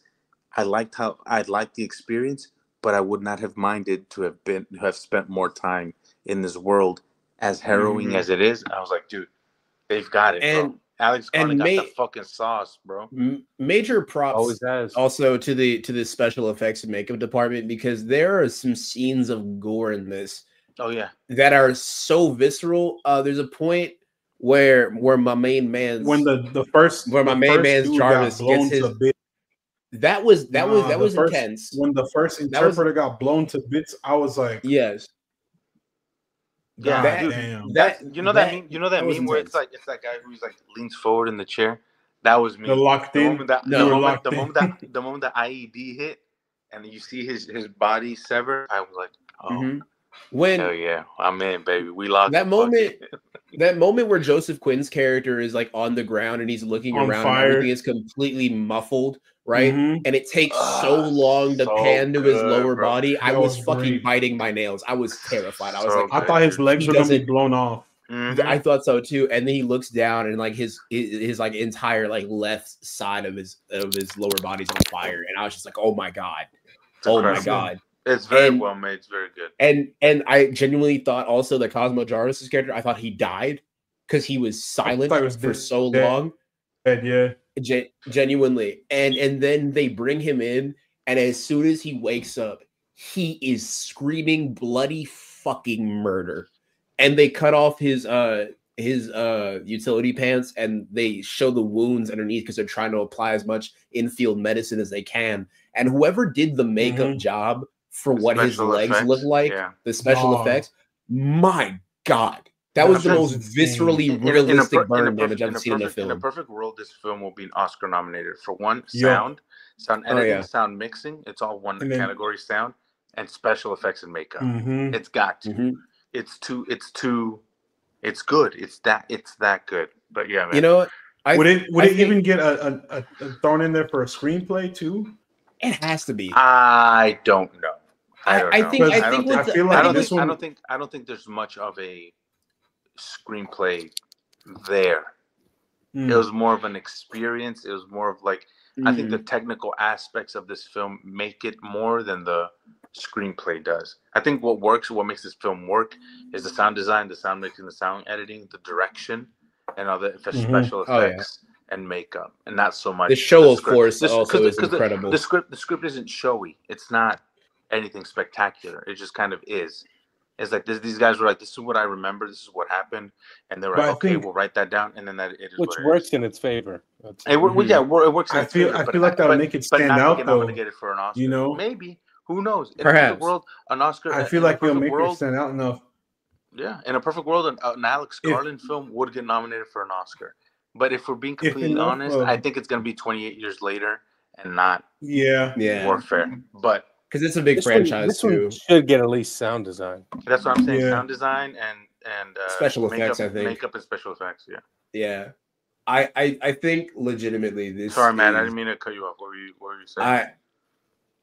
I liked the experience, but I would not have minded to have spent more time in this world, as harrowing as it is. I was like, dude, they've got it, bro. Alex Garland got the fucking sauce, bro. Major props Always has. also to the special effects and makeup department because there are some scenes of gore in this. Oh yeah, that are so visceral. There's a point where my main man's When the first where my the main first man's dude Jarvis got blown gets his to bits. that was The first- intense. When the first interpreter got blown to bits, I was like, Yes. God Yeah, damn. You know that was meme where it's intense. like that guy who's like leans forward in the chair. That was me. The locked in. moment that You were locked in. the moment that IED hit, and you see his body sever, I was like, oh. Mhm. When Hell yeah, I'm in, baby. We locked that the moment, fucking- that moment where Joseph Quinn's character is like on the ground and he's looking On around fire. and everything is completely muffled, right? Mhm. And it takes so long to so pan to his good, lower bro. body. I That was was fucking great. biting my nails. I was terrified. I was So like, I thought his legs He were gonna be doesn't- blown off. Mhm. I thought so too. And then he looks down and like his like entire like left side of his lower body's on fire. And I was just like, oh my God. Oh my incredible. God. It's very And- well made. It's very good. And I genuinely thought also that Cosmo Jarvis's character, I thought he died because he was silent thought he was for dead. so Dead. long. Yeah. Genuinely. And then they bring him in, and as soon as he wakes up, he is screaming bloody fucking murder. And they cut off his utility pants and they show the wounds underneath because they're trying to apply as much in-field medicine as they can. And whoever did the makeup job for what his Special legs effects, look like, yeah. the special Oh. effects, my God. That was the That's most insane. viscerally realistic burn damage in I've a seen in a perfect- In a film. perfect world, this film will be Oscar nominated for one, Yeah. sound Oh, editing, yeah. sound mixing. It's all one And then- category: sound and special effects and makeup. Mhm. It's got to. Mhm. It's good. It's that good. But yeah, man. You know what? Would it I think- even get a thrown in there for a screenplay too? It has to be. I don't know. I don't I know. think I with I the- feel I like think this with- one. I don't think there's much of a screenplay there. Mm. It was more of an experience. It was more of like I think the Mhm. technical aspects of this film make it more than the screenplay does. I think what makes this film work, is the sound design, the sound mixing, the sound editing, the direction, and all the Mhm. special Oh, yeah. effects and makeup, and not so much The show, of script. course, This- also is 'cause incredible. The script isn't showy. It's not anything spectacular. It just kind of is. It's like these guys were like, this is what I remember. This is what happened, and they were But like, I okay, think- we'll write that down, and then that it is Which what it works is. in its favor. It works. In I its feel favor, I but feel like that'll but- make it but stand not to out get though. nominated for an Oscar. You know? Maybe. Who knows? In a Perhaps. perfect world, an Oscar. I feel in a like it'll perfect make it world, stand out enough. yeah, in a perfect world, an Alex If- Garland film would get nominated for an Oscar. But if we're being If completely enough honest, of- I think it's going to be 28 years later and not Yeah. Yeah, Warfare. But because it's a big franchise this too. one should get at least sound design. that's what I'm saying. Yeah. Sound design and Special effects, I think. makeup and special effects. Yeah. Yeah, I think legitimately this. Sorry, man. I is- didn't mean to cut you off. What were you saying?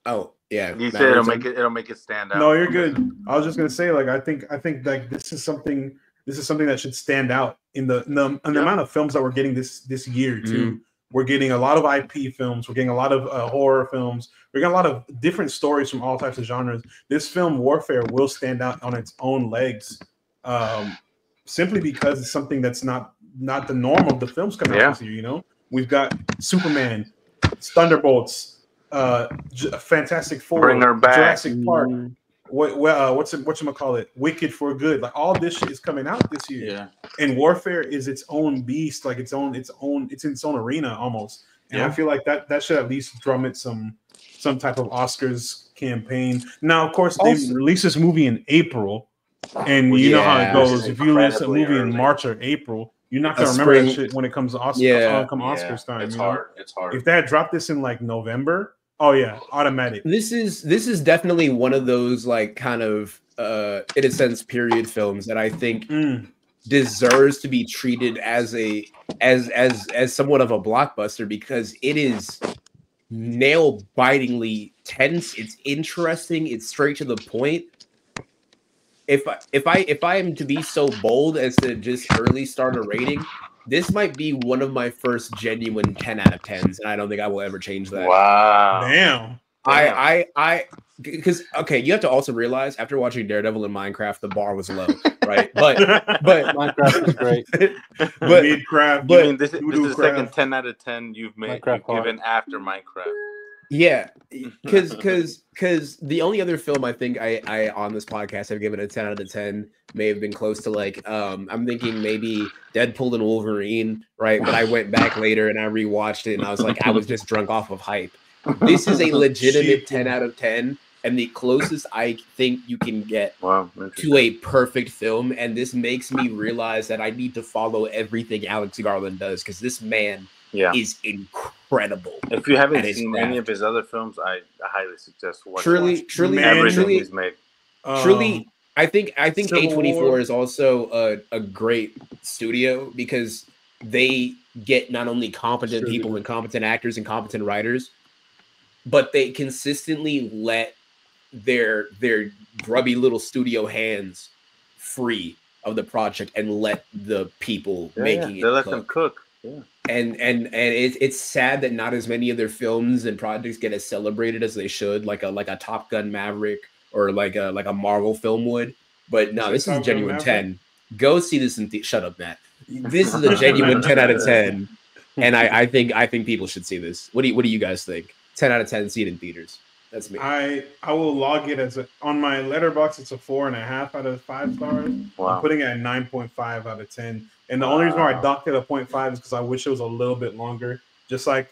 Oh yeah. You Matt said it'll Richardson? make it stand out. No, you're good. I was just gonna say, like, I think like this is something that should stand out in the amount of films that we're getting this year too. We're getting a lot of IP films. We're getting a lot of horror films. We're getting a lot of different stories from all types of genres. This film, Warfare, will stand out on its own legs, simply because it's something that's not the norm of the films coming out this year. You know, we've got Superman, Thunderbolts, Fantastic Four, Bring her back. Jurassic Park. Whatchamacallit, Wicked for Good. Like all this shit is coming out this year. Yeah. And Warfare is its own beast, like it's in its own arena almost. And I feel like that should at least drum it some type of Oscars campaign. Now, of course, they release this movie in April, and you know how it goes. If you release a movie in March or April, you're not gonna remember that shit when it comes to Oscars time. It's you know? hard. It's hard. If they had dropped this in like November, oh yeah, automatic. This is definitely one of those like kind of in a sense period films that I think deserves to be treated as somewhat of a blockbuster because it is nail bitingly tense. It's interesting. It's straight to the point. If I am to be so bold as to just early start a rating, this might be one of my first genuine 10 out of 10s, and I don't think I will ever change that. Wow. Damn. Because okay, you have to also realize after watching Daredevil and Minecraft, the bar was low, right? But Minecraft is great. but Mid-craft. I mean, this is Voodoo the second craft. 10 out of 10 you've given after Minecraft. yeah, because the only other film I think I on this podcast have given a 10 out of 10 may have been close to like I'm thinking maybe Deadpool and Wolverine, right? But I went back later and I rewatched it and I was like I was just drunk off of hype. This is a legitimate 10 out of 10 and the closest I think you can get to a perfect film. And this makes me realize that I need to follow everything Alex Garland does because this man is incredible. If you haven't seen any of his other films, I highly suggest watching Truly, everything he's made. Truly, I think Civil A24 War. is also a great studio because they get not only competent people and competent actors and competent writers, but they consistently let their grubby little studio hands free of the project and let the people making it. They let them cook. Yeah. And it's sad that not as many of their films and projects get as celebrated as they should, like a Top Gun Maverick or like a Marvel film would. But no, this is a genuine 10. Go see this in shut up, Matt. This is a genuine 10 out of 10, and I think people should see this. What do you guys think? 10 out of 10, see it in theaters. That's me. I will log it as on my letterbox. It's a 4.5 out of 5 stars. Wow. I'm putting it at 9.5 out of 10. And the only reason why I docked it at 0.5 is because I wish it was a little bit longer. Just like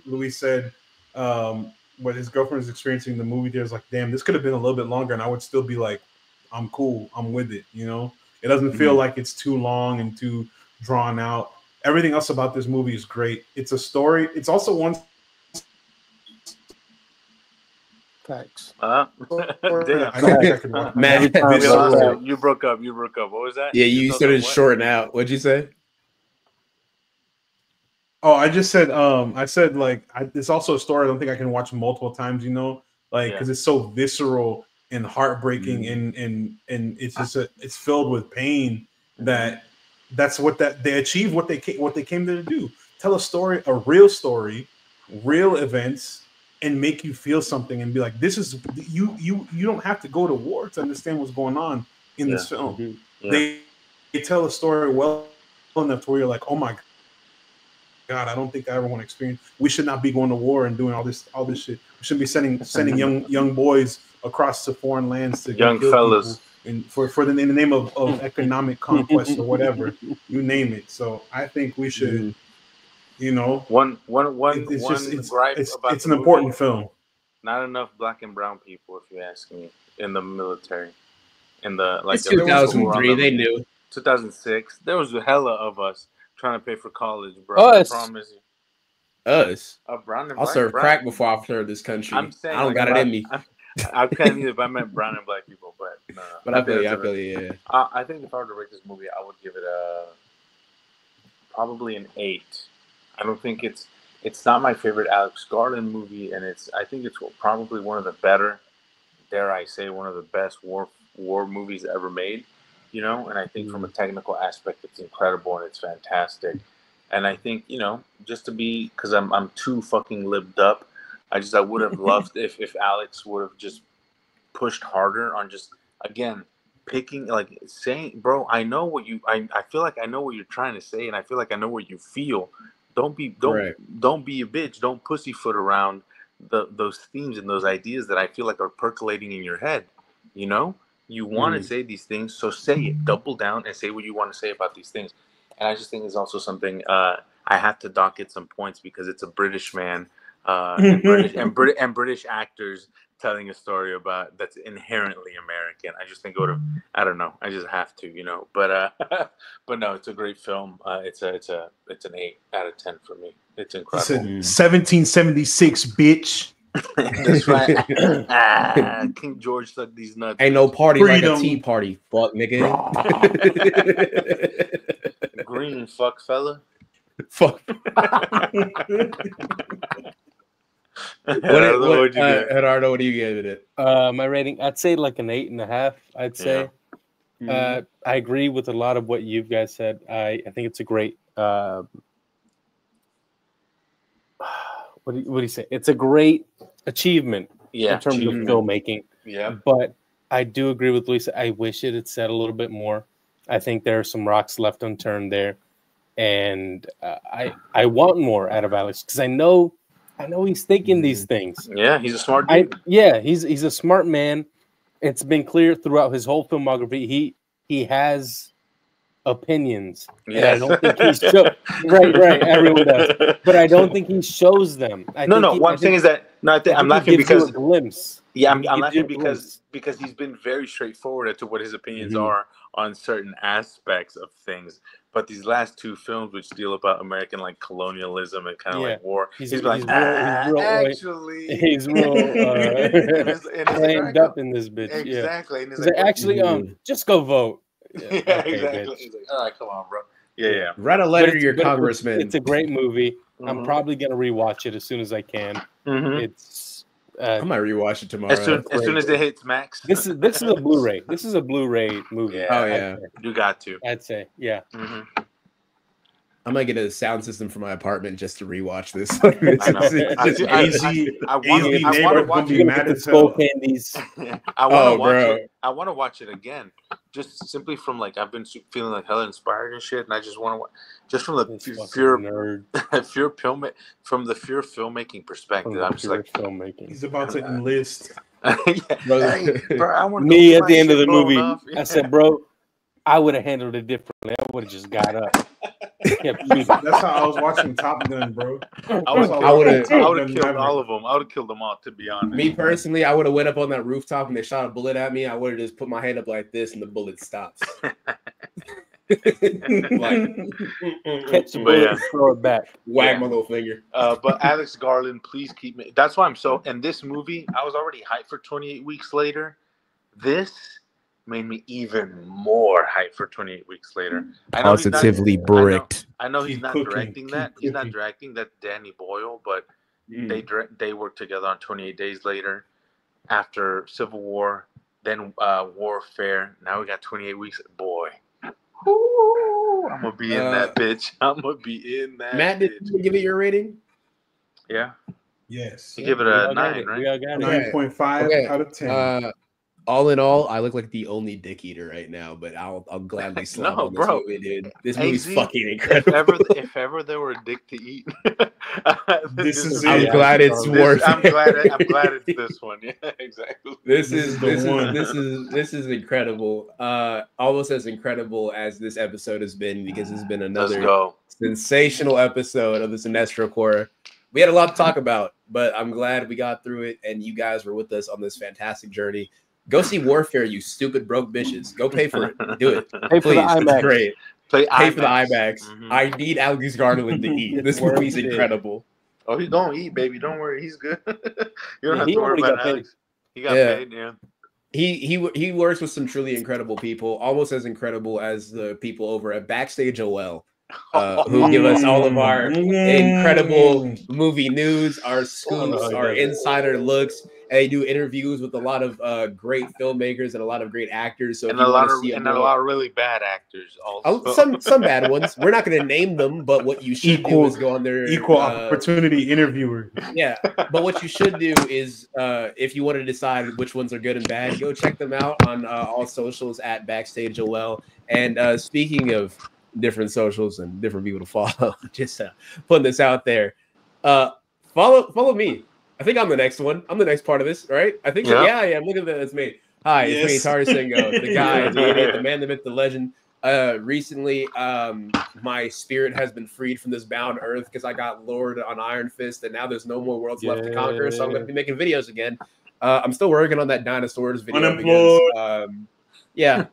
Luis said, what his girlfriend is experiencing in the movie theater is like, damn, this could have been a little bit longer, and I would still be like, I'm cool, I'm with it. You know, it doesn't feel like it's too long and too drawn out. Everything else about this movie is great. It's a story. It's also one. Thanks. Damn. I don't think I could watch Matt, this You broke up. You broke up. What was that? yeah, you started shorting out. What'd you say? Oh, I just said, it's also a story I don't think I can watch multiple times, you know, like, because it's so visceral and heartbreaking and it's just it's filled with pain that's what they achieved what they came there to do. Tell a story, a real story, real events, and make you feel something and be like, this is you don't have to go to war to understand what's going on in this film. They tell a story well enough to where you're like, oh my God, I don't think I ever want to experience. We should not be going to war and doing all this shit. We should be sending young boys across to foreign lands to Young kill fellas. people in the name of economic conquest or whatever, you name it. So I think we should, you know, One it's gripe about it's the an movie, important film. Not enough black and brown people, if you ask me, in the military. In the like It's 2003. They knew. 2006. There was a hella of us trying to pay for college, bro. Us. I promise you. Us. Brown and I'll black. serve crack before I serve this country. I'm saying I don't like, got it in me. I can't either, but I meant brown and black people. But no. But I feel you. Yeah. I think if I were to rate this movie, I would give it probably an 8. I don't think it's not my favorite Alex Garland movie, and I think it's probably one of the better, dare I say, one of the best war movies ever made, you know. And I think from a technical aspect, it's incredible and it's fantastic. And I think, you know, just to be, because I'm too fucking libbed up, I would have loved if Alex would have just pushed harder on just, again, picking, like saying, bro, I know what I feel like I know what you're trying to say, and I feel like I know what you feel. Don't be a bitch. Don't pussyfoot around those themes and those ideas that I feel like are percolating in your head. You know, you want to say these things, so say it. Double down and say what you want to say about these things. And I just think it's also something I have to dock it some points because it's a British man and British actors telling a story about that's inherently American. I just think it would have. I don't know. I just have to, you know. But no, it's a great film. It's an 8 out of 10 for me. It's incredible. 1776, bitch. That's right. King George sucked these nuts. Ain't no party Freedom. like a tea party. Fuck, nigga. Green fuck fella. Fuck. Gerardo, what do you give it? My rating, I'd say like an 8.5. I'd say. I agree with a lot of what you guys said. I think it's a great. What do you say? It's a great achievement in terms of filmmaking. Yeah. But I do agree with Lisa. I wish it had said a little bit more. I think there are some rocks left unturned there, and I want more out of Alex because I know he's thinking these things. Yeah, he's a smart dude. He's a smart man. It's been clear throughout his whole filmography. He has opinions. Yeah, I don't think he shows. Right. Everyone does, but I don't think he shows them. What I'm saying is that I'm laughing because a glimpse. Yeah, I'm laughing because he's been very straightforward as to what his opinions are on certain aspects of things. But these last 2 films, which deal about American like colonialism and kind of like war, he's real claimed up in this bitch. Exactly. He's like, actually, just go vote. Yeah, exactly. Bitch. He's like, all right, come on, bro. Yeah. Write a letter to your congressman. It's a great movie. I'm probably gonna rewatch it as soon as I can. It's. I might rewatch it tomorrow. As soon as it hits Max. This is a Blu-ray. This is a Blu-ray movie. Yeah. You got to. I'd say, yeah. I might get a sound system for my apartment just to rewatch this. I know. I want to watch it. Skull candies. I want to watch it. I want to watch it again, just simply from like I've been feeling like hella inspired and shit, and I just want to just from the pure filmmaking perspective. I'm just like filmmaking. He's about to enlist. Hey, bro, I want me at the end of the movie. I said, bro, I would have handled it differently. I would have just got up. That's how I was watching Top Gun, bro. I would have killed all of them. I would have killed them all, to be honest. Me personally, I would have went up on that rooftop and they shot a bullet at me. I would have just put my hand up like this and the bullet stops. Catch the bullet and throw it back. Wag my little finger. But Alex Garland, please keep me. That's why I'm so. And this movie, I was already hyped for 28 Weeks Later. This made me even more hyped for 28 Weeks Later. Positively bricked. I know he's not directing that. He's not directing that. Danny Boyle, but they worked together on 28 Days Later, after Civil War, then Warfare. Now we got 28 Weeks. Boy, I'm gonna be in that bitch. I'm gonna be in that. Matt, did you give it your rating? Yeah. Yes. You give it a 9, right? 9.5 out of 10. All in all, I look like the only dick eater right now, but I'll gladly slob on this movie, dude. This movie's fucking incredible. If ever there were a dick to eat, this is I'm it. glad it's worth it. I'm glad it's this one. Yeah, exactly. This is incredible. Almost as incredible as this episode has been, because it's been another sensational episode of the Cinestro Corps. We had a lot to talk about, but I'm glad we got through it, and you guys were with us on this fantastic journey. Go see Warfare, you stupid broke bitches. Go pay for it. Do it. Pay for the IMAX. It's great. Pay for the IMAX. Mm-hmm. I need Alex Garland to eat. This movie's incredible. Oh, he's gonna eat, baby. Don't worry, he's good. You don't have to he worry about got Alex. He got paid, yeah. He works with some truly incredible people, almost as incredible as the people over at Backstage OL, who give us all of our incredible movie news, our scoops, our insider looks. And they do interviews with a lot of great filmmakers and a lot of great actors. So and a lot of really bad actors also. Some bad ones. We're not going to name them, but what you should do is go on their equal opportunity interviewer. Yeah, but what you should do is if you want to decide which ones are good and bad, go check them out on all socials at Backstage OL. And speaking of different socials and different people to follow, just putting this out there. Follow me. I think I'm the next one. I'm the next part of this, right? I think, yeah, I am. Look at that. It's me. Hi, it's me, Tar Singo, the guy, the idiot, the man, the myth, the legend. Recently, my spirit has been freed from this bound earth because I got lured on Iron Fist, and now there's no more worlds left to conquer, so I'm going to be making videos again. I'm still working on that dinosaurs video. Because, yeah.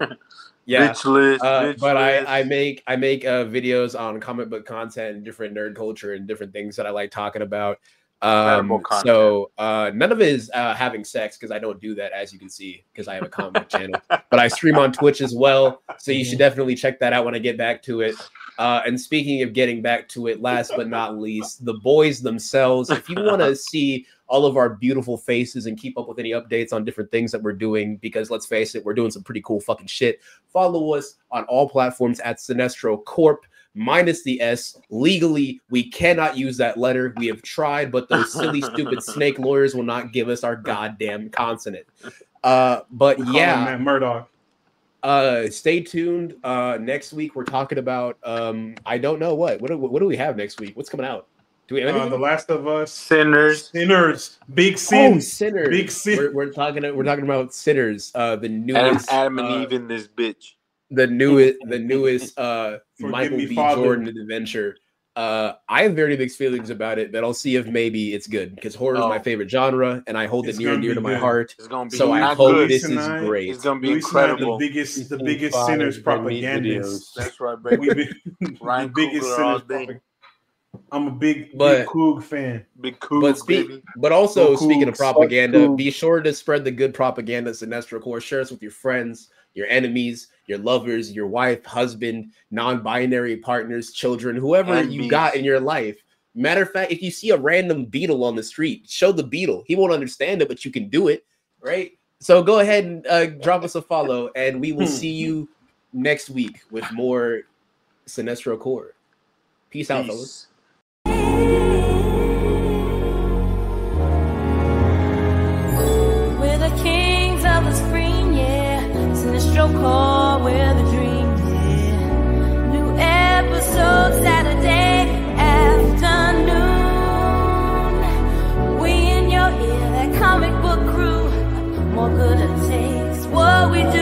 But I make videos on comic book content and different nerd culture and different things that I like talking about. So none of it is having sex, because I don't do that, as you can see, because I have a comic book channel. But I stream on Twitch as well, so you should definitely check that out when I get back to it. And speaking of getting back to it, last but not least, the boys themselves. If you want to see all of our beautiful faces and keep up with any updates on different things that we're doing, because let's face it, we're doing some pretty cool fucking shit, follow us on all platforms at Cinestro Corp. Minus the S. Legally, we cannot use that letter. We have tried, but those silly, stupid snake lawyers will not give us our goddamn consonant. But yeah, Murdoch. Stay tuned. Next week we're talking about I don't know what do we have next week? What's coming out? Do we have anything? The Last of Us, Sinners, Sinners, Big Sin, Big Sin. We're talking about Sinners. The newest Adam and Eve in this bitch. The newest Michael B. Jordan adventure. I have very mixed feelings about it, but I'll see if maybe it's good, because horror is my favorite genre, and I hold it near and dear to my heart. So I hope this is great. It's gonna be incredible. The biggest Sinners propagandist. That's right, baby. The biggest Sinners. I'm a big Coog fan. Big Coog, but also speaking of propaganda, be sure to spread the good propaganda. Cinestro Corps, share us with your friends, your enemies, your lovers, your wife, husband, non-binary partners, children, whoever you got in your life. Matter of fact, if you see a random beetle on the street, show the beetle. He won't understand it, but you can do it, right? So go ahead and drop us a follow, and we will see you next week with more Cinestro Corps. Peace out, fellas. We're the kings of the screen, yeah. Cinestro Corps, we're the dream, yeah. New episode Saturday afternoon. We in your ear, that comic book crew. More good it takes what we do.